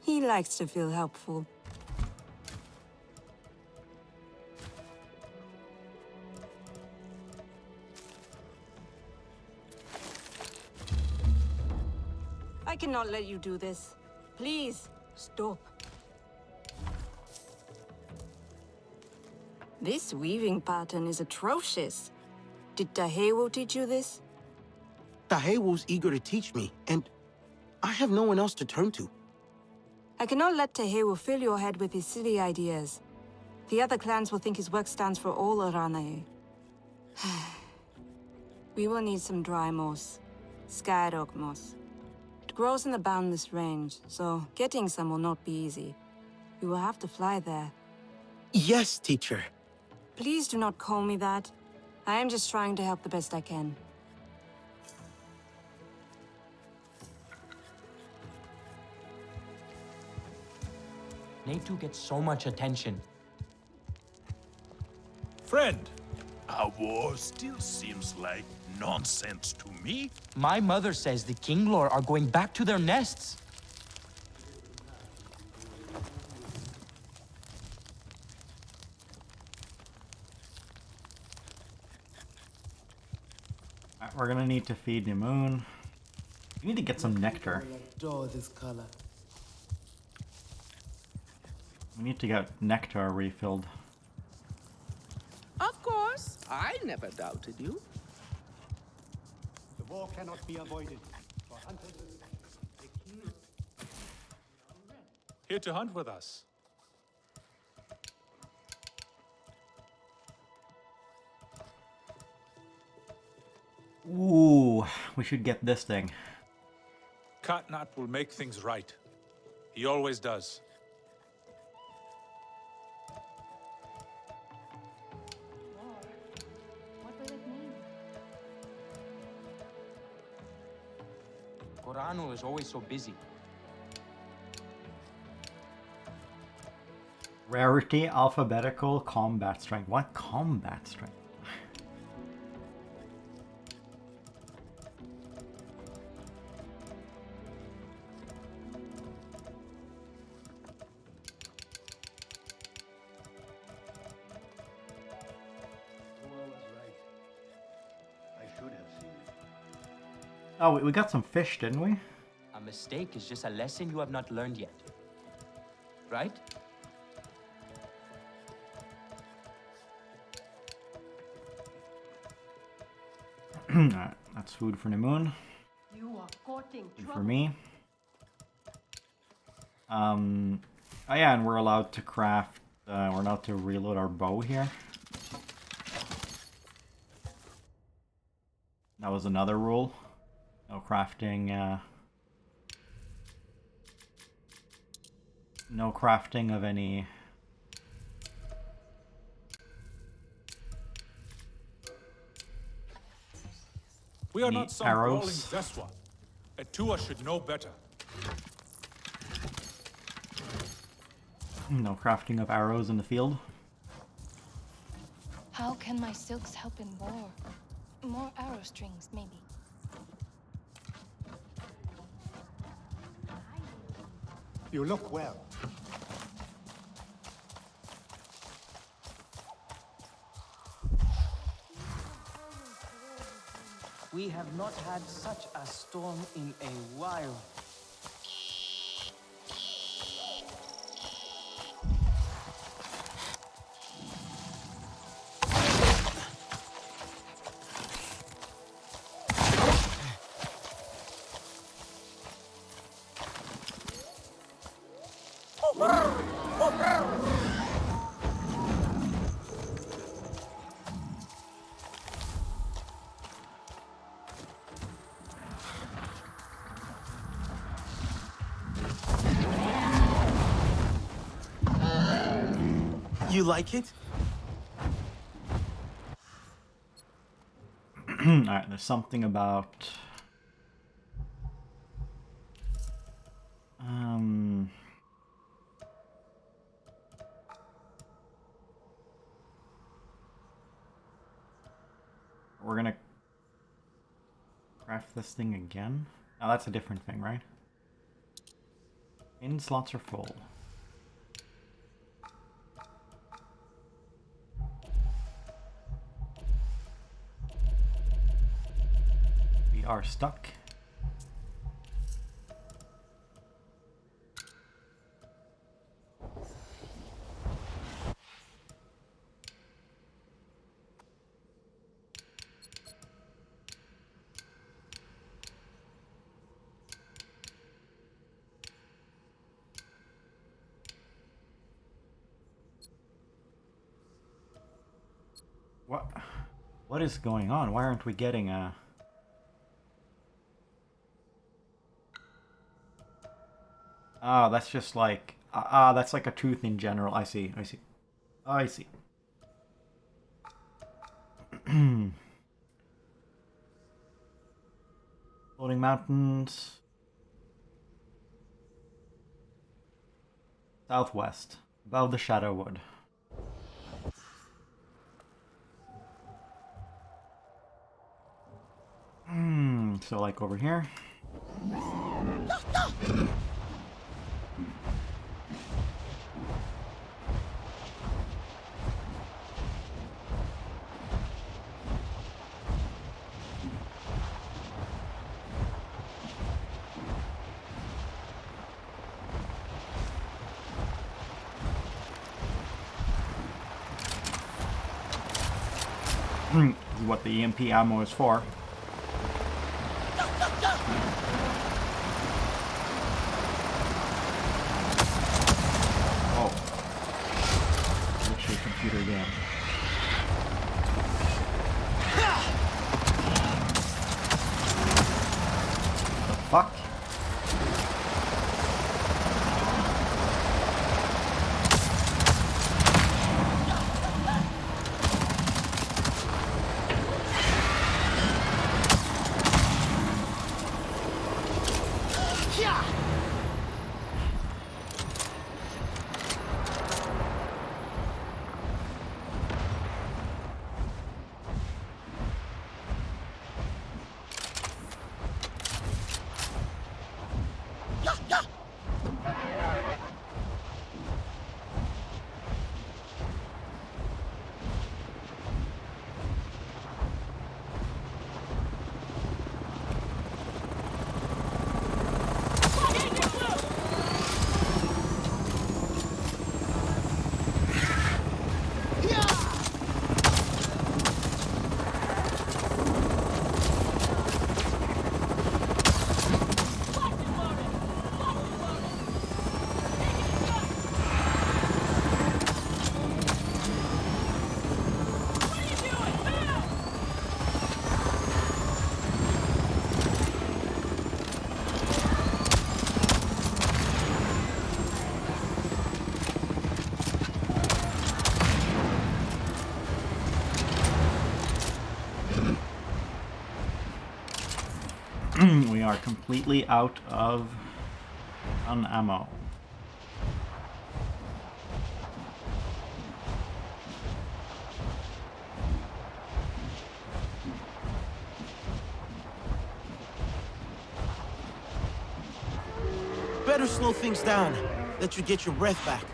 He likes to feel helpful. I cannot let you do this. Please, stop. This weaving pattern is atrocious. Did Tahewo teach you this? Tahewo's eager to teach me, and I have no one else to turn to. I cannot let Tahewo fill your head with his silly ideas. The other clans will think his work stands for all Aranae. We will need some dry moss. Skyrock moss. It grows in the boundless range, so getting some will not be easy. You will have to fly there. Yes, teacher. Please do not call me that. I am just trying to help the best I can. Natu gets so much attention. Friend. A war still seems like nonsense to me. My mother says the Kinglor are going back to their nests. We're gonna need to feed the moon. We need to get some nectar. Adore this color. We need to get nectar refilled. Of course, I never doubted you. The war cannot be avoided. For hunters, the key. Here to hunt with us. Ooh, we should get this thing. Katnat will make things right. He always does. War. What will it mean? Corano is always so busy. Rarity, alphabetical, combat strength. What combat strength? Oh, we got some fish, didn't we? A mistake is just a lesson you have not learned yet. Right? Alright, that's food for the moon. You are courting Food trouble. for me. Oh yeah, and we're allowed to craft, we're allowed to reload our bow here. That was another rule. No crafting, no crafting of any We are Any not some arrows? brawling Zeswa. Etua should know better. no crafting of arrows in the field. How can my silks help in war? More arrow strings, maybe. You look well. We have not had such a storm in a while. You like it? Alright, there's something about... We're gonna craft this thing again? Oh, that's a different thing, right? In slots are full. We are stuck. What is going on? Why aren't we getting a... Ah, that's just like... that's like a tooth in general. I see, I see. I see. Floating mountains. Southwest. Above the Shadow Wood. So like over here. This is what the EMP ammo is for. Computer game. The fuck? We are completely out of ammo. better slow things down. Let you get your breath back.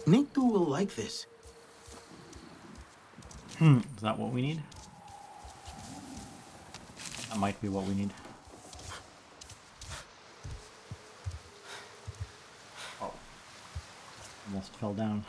Nick will like this. Is that what we need? That might be what we need. Oh. Almost fell down.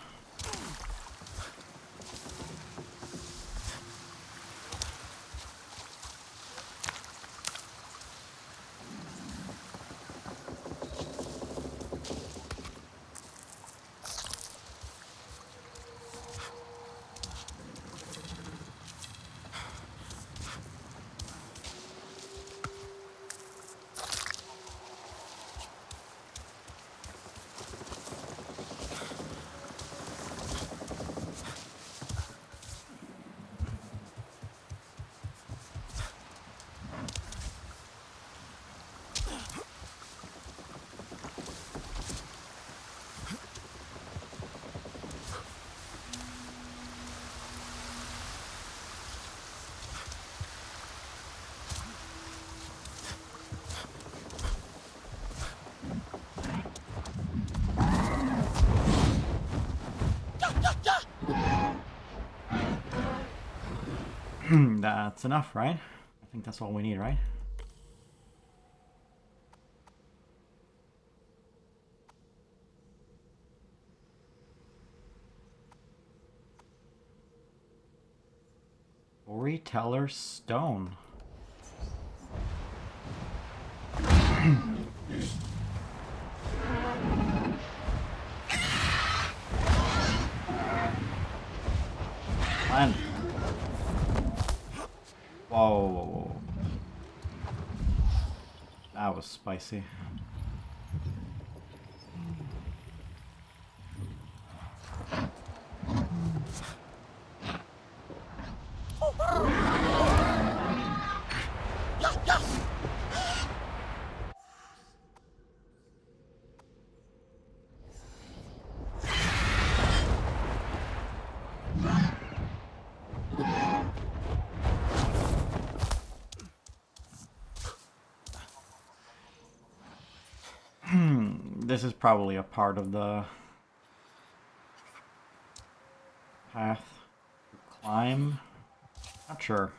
That's enough, right? I think that's all we need, right? Storyteller Stone. Land. Whoa. That was spicy. This is probably a part of the path to climb. Not sure.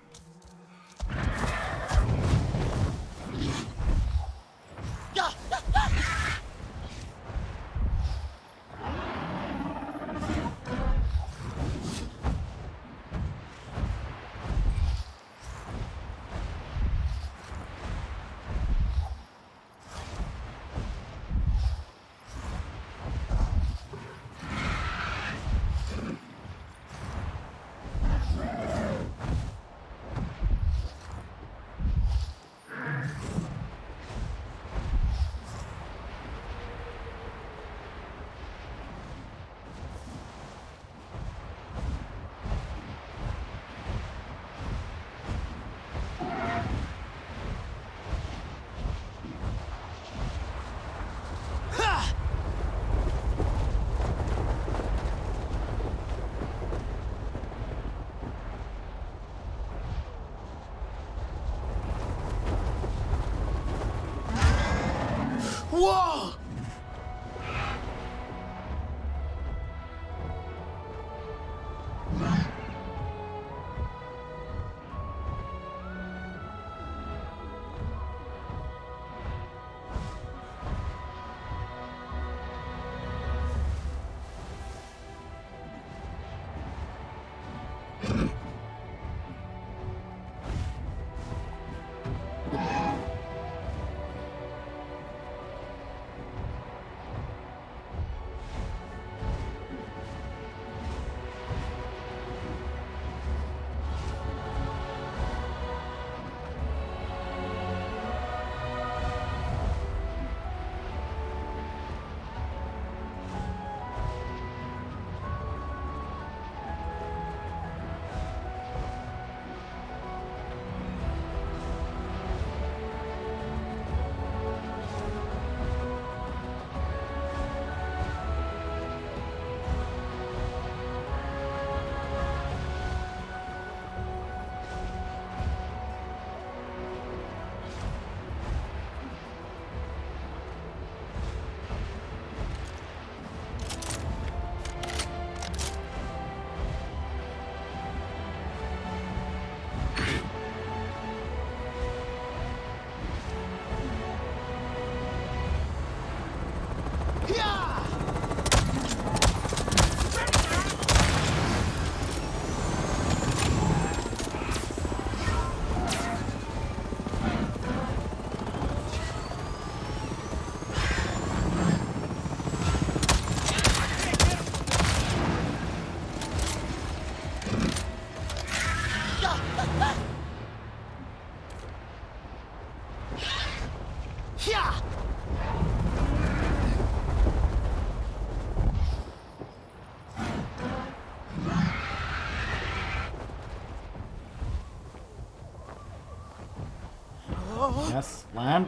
Yes, land.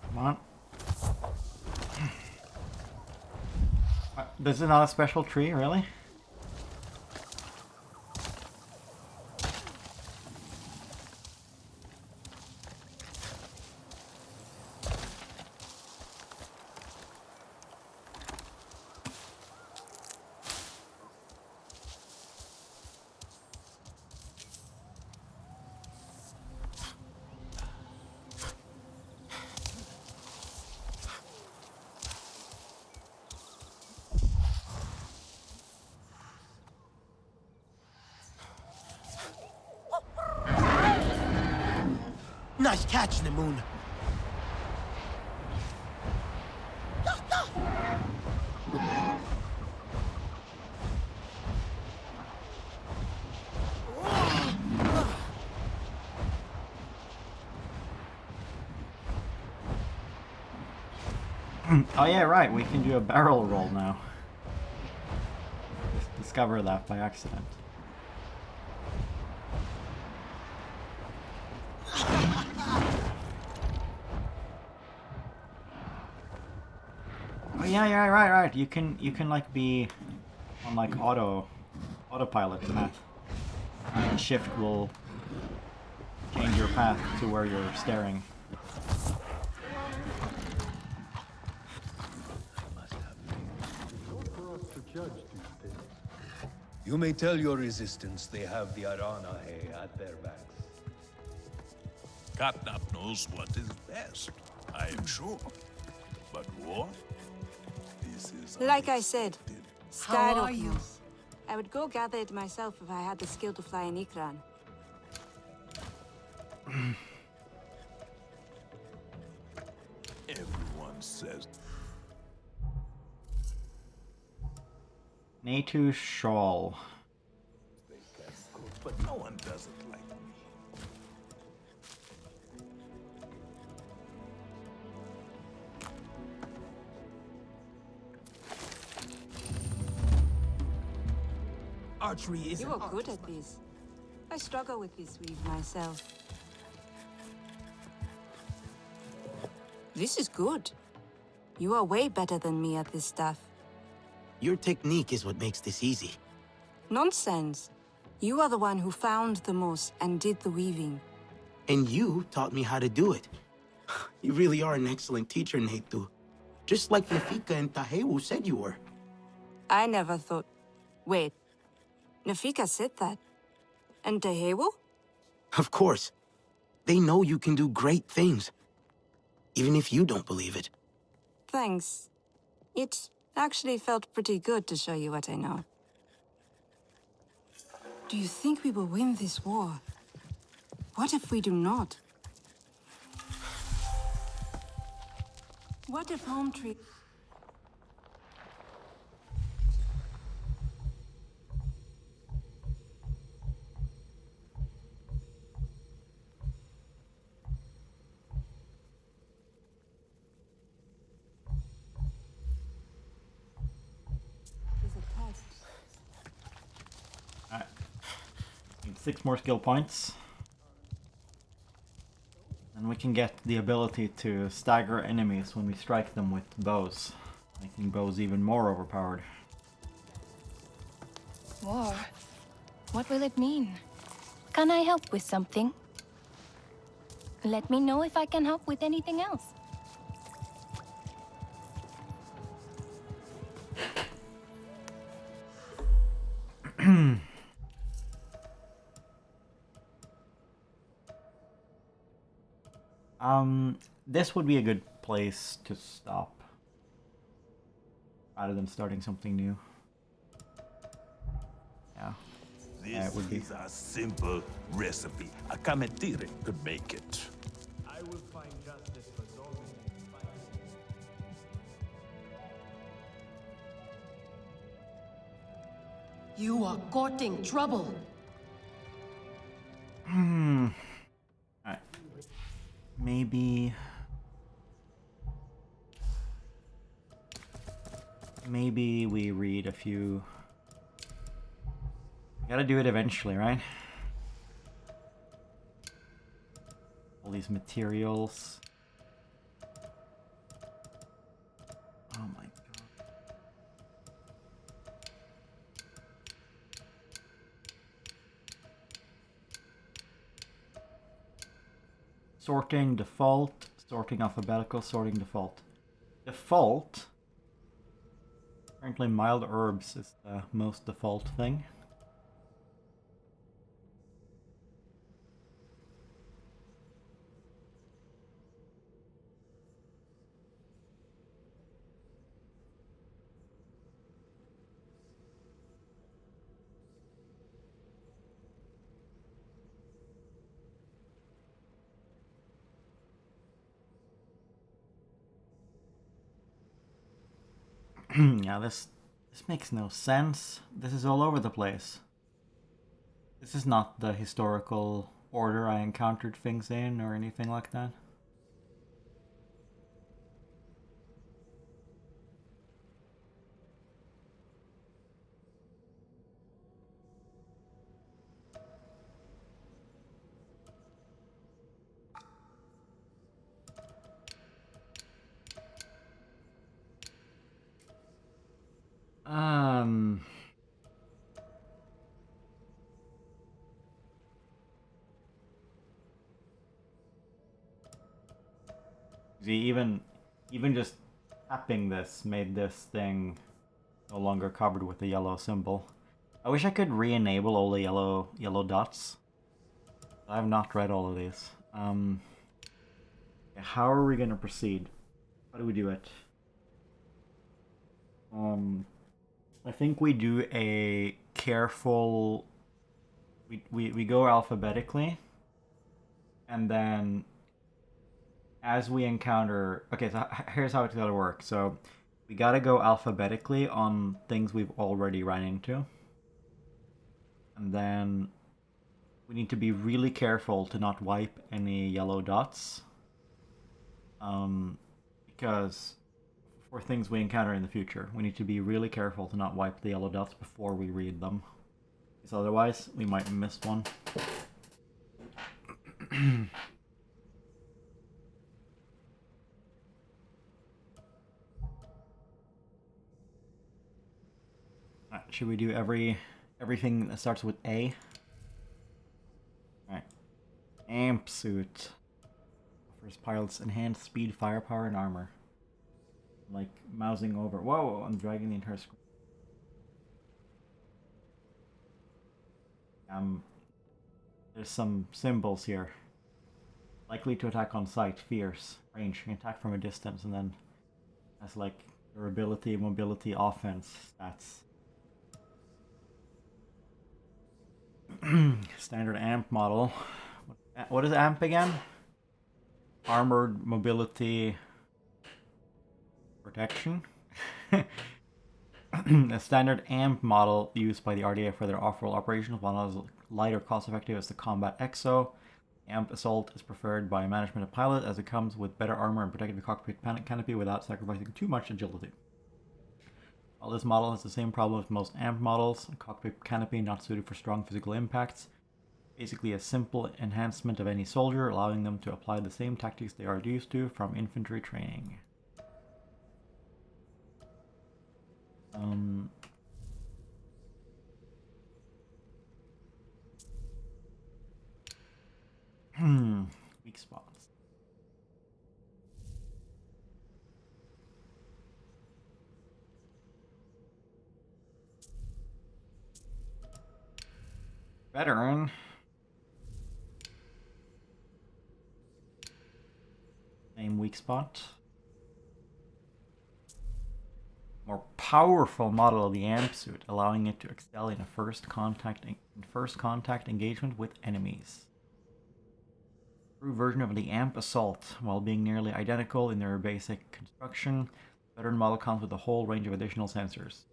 Come on. This is not a special tree, really? Nice catch, Namoon. Oh yeah, right, we can do a barrel roll now. Just discover that by accident. Oh yeah, right. You can like be on like autopilot to that. And shift will change your path to where you're staring. You may tell your resistance they have the Aranahe at their backs. Katnap knows what is best, I am sure. But war? This is Like I said, scared How of are you? moose. I would go gather it myself if I had the skill to fly an Ikran. Everyone says. Natu Shawl. They can cook, but no one does it like me. Archery is You are good at this. I struggle with this weave myself. This is good. You are way better than me at this stuff. Your technique is what makes this easy. Nonsense. You are the one who found the moss and did the weaving. And you taught me how to do it. You really are an excellent teacher, Netu. Just like Nafika and Tahewu said you were. I never thought... Wait. Nafika said that. And Tehewu? Of course. They know you can do great things. Even if you don't believe it. Thanks. It actually felt pretty good to show you what I know. Do you think we will win this war? What if we do not? What if home tree... is a test. Alright. Need 6 more skill points. And we can get the ability to stagger enemies when we strike them with bows, making bows even more overpowered. War. What will it mean? Can I help with something? Let me know if I can help with anything else. This would be a good place to stop, rather than starting something new. Yeah. This it would be. is a simple recipe. A kametire could make it. I will find justice for those who fight. You are courting trouble. Alright. Maybe we read a few. Gotta do it eventually, right? all these materials. Oh my god. Sorting default, sorting alphabetical, sorting default. Default? Apparently mild herbs is the most default thing. Yeah, this makes no sense. This is all over the place. This is not the historical order I encountered things in or anything like that. See, even just tapping this made this thing no longer covered with the yellow symbol. I wish I could re-enable all the yellow dots. I have not read all of these. How are we gonna proceed? How do we do it? I think we do a careful. We go alphabetically, and then as we encounter. Okay, so here's how it's gotta work. So we gotta go alphabetically on things we've already run into, and then we need to be really careful to not wipe any yellow dots. Because for things we encounter in the future, we need to be really careful to not wipe the yellow dots before we read them. Because otherwise, we might miss one. Should we do everything that starts with A? Alright. Amp suit. Offers pilots enhanced speed, firepower, and armor. Like mousing over. Whoa, I'm dragging the entire screen. There's some symbols here. Likely to attack on sight, fierce, range, can attack from a distance, and then has like durability, mobility, offense stats. Standard amp model. What is amp again? Armored mobility protection. A standard amp model used by the RDA for their off-road operations, while not as light or cost-effective as the Combat EXO. Amp Assault is preferred by management of pilot as it comes with better armor and protective cockpit canopy without sacrificing too much agility. While this model has the same problem as most amp models, a cockpit canopy not suited for strong physical impacts. Basically a simple enhancement of any soldier, allowing them to apply the same tactics they are used to from infantry training. Weak spots. Veteran. Same weak spot. More powerful model of the amp suit, allowing it to excel in a first contact engagement with enemies. True version of the amp assault, while being nearly identical in their basic construction, veteran model comes with a whole range of additional sensors.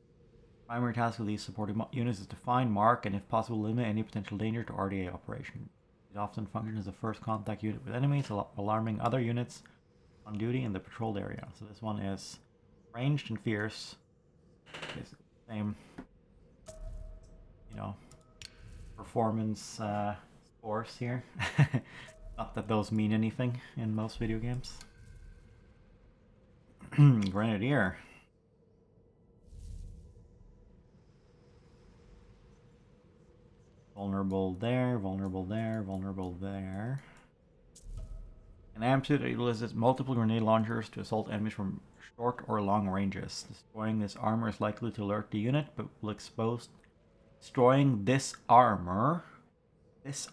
Primary task of these supporting units is to find, mark, and if possible limit any potential danger to RDA operation. It often functions as a first contact unit with enemies, alarming other units on duty in the patrolled area. So this one is ranged and fierce. Basically the same, performance scores here. Not that those mean anything in most video games. Grenadier. Vulnerable there, vulnerable there, vulnerable there. An amp-suit utilizes multiple grenade launchers to assault enemies from short or long ranges. Destroying this armor is likely to alert the unit, but will expose... Destroying this armor is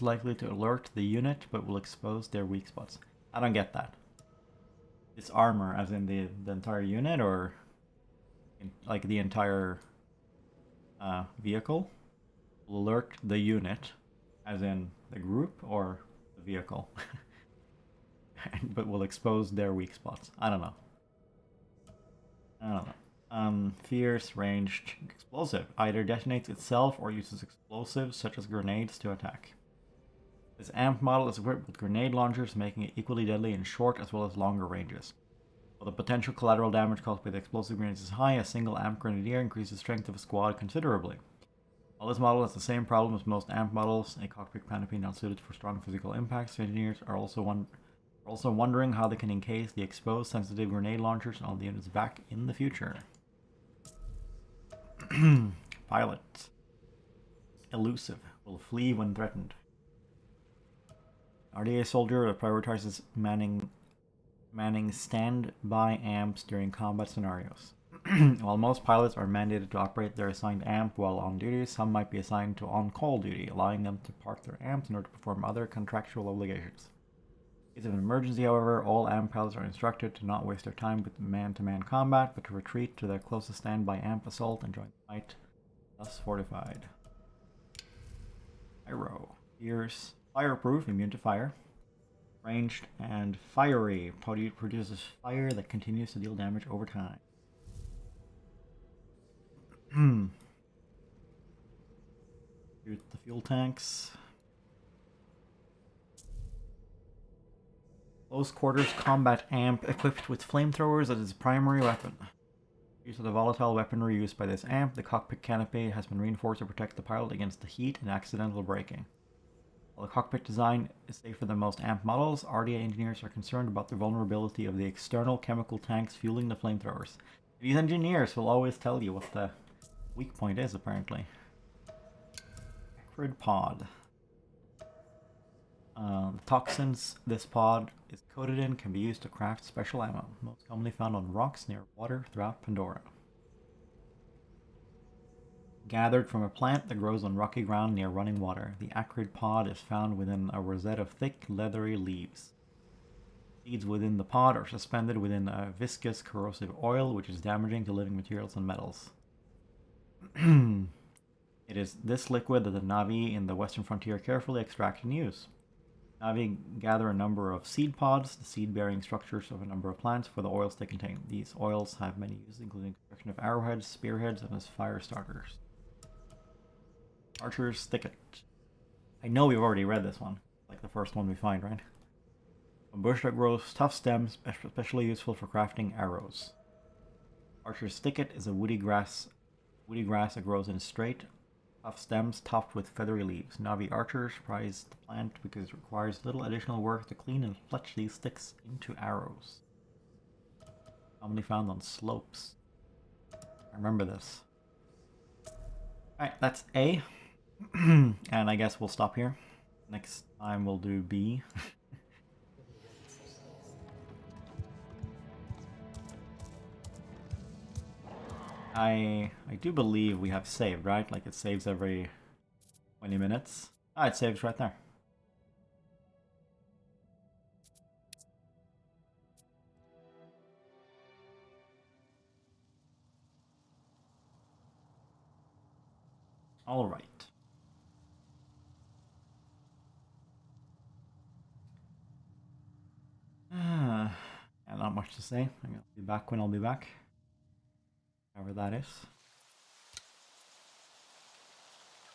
likely to alert the unit, but will expose their weak spots. I don't get that. This armor, as in the entire unit, or like the entire vehicle, will alert the unit, as in the group or the vehicle, but will expose their weak spots. I don't know. Fierce ranged explosive. Either detonates itself or uses explosives such as grenades to attack. This amp model is equipped with grenade launchers, making it equally deadly in short as well as longer ranges. While the potential collateral damage caused by the explosive grenades is high, a single amp grenadier increases the strength of a squad considerably. While this model has the same problem as most amp models, a cockpit canopy not suited for strong physical impacts, engineers are also wondering how they can encase the exposed sensitive grenade launchers on the unit's back in the future. Pilot. Elusive. Will flee when threatened. RDA soldier that prioritizes manning standby amps during combat scenarios. While most pilots are mandated to operate their assigned amp while on duty, some might be assigned to on-call duty, allowing them to park their amps in order to perform other contractual obligations. In case of an emergency, however, all amp pilots are instructed to not waste their time with man-to-man combat, but to retreat to their closest standby amp assault and join the fight, thus fortified. Pyro. Fierce. Fireproof, immune to fire. Ranged and fiery. Produces fire that continues to deal damage over time. Here's the fuel tanks. Close quarters combat amp equipped with flamethrowers as its primary weapon. Use of the volatile weaponry used by this amp, the cockpit canopy has been reinforced to protect the pilot against the heat and accidental braking. While the cockpit design is safer than most amp models, RDA engineers are concerned about the vulnerability of the external chemical tanks fueling the flamethrowers. These engineers will always tell you what the weak point is, apparently. Acrid pod. The toxins this pod is coated in can be used to craft special ammo, most commonly found on rocks near water throughout Pandora. Gathered from a plant that grows on rocky ground near running water, the acrid pod is found within a rosette of thick, leathery leaves. Seeds within the pod are suspended within a viscous, corrosive oil, which is damaging to living materials and metals. It is this liquid that the Na'vi in the western frontier carefully extract and use. Na'vi gather a number of seed pods, the seed-bearing structures of a number of plants, for the oils they contain. These oils have many uses, including construction of arrowheads, spearheads, and as fire starters. Archer's Thicket. I know we've already read this one, like the first one we find, right? A bush that grows tough stems, especially useful for crafting arrows. Archer's Thicket is a woody grass that grows in straight, tough stems topped with feathery leaves. Na'vi archers prize the plant because it requires little additional work to clean and fletch these sticks into arrows. Commonly found on slopes. I remember this. Alright, that's A. And I guess we'll stop here. Next time we'll do B. I do believe we have saved, right? Like it saves every 20 minutes. Ah, it saves right there. All right. And not much to say. I'll be back when I'll be back. However that is.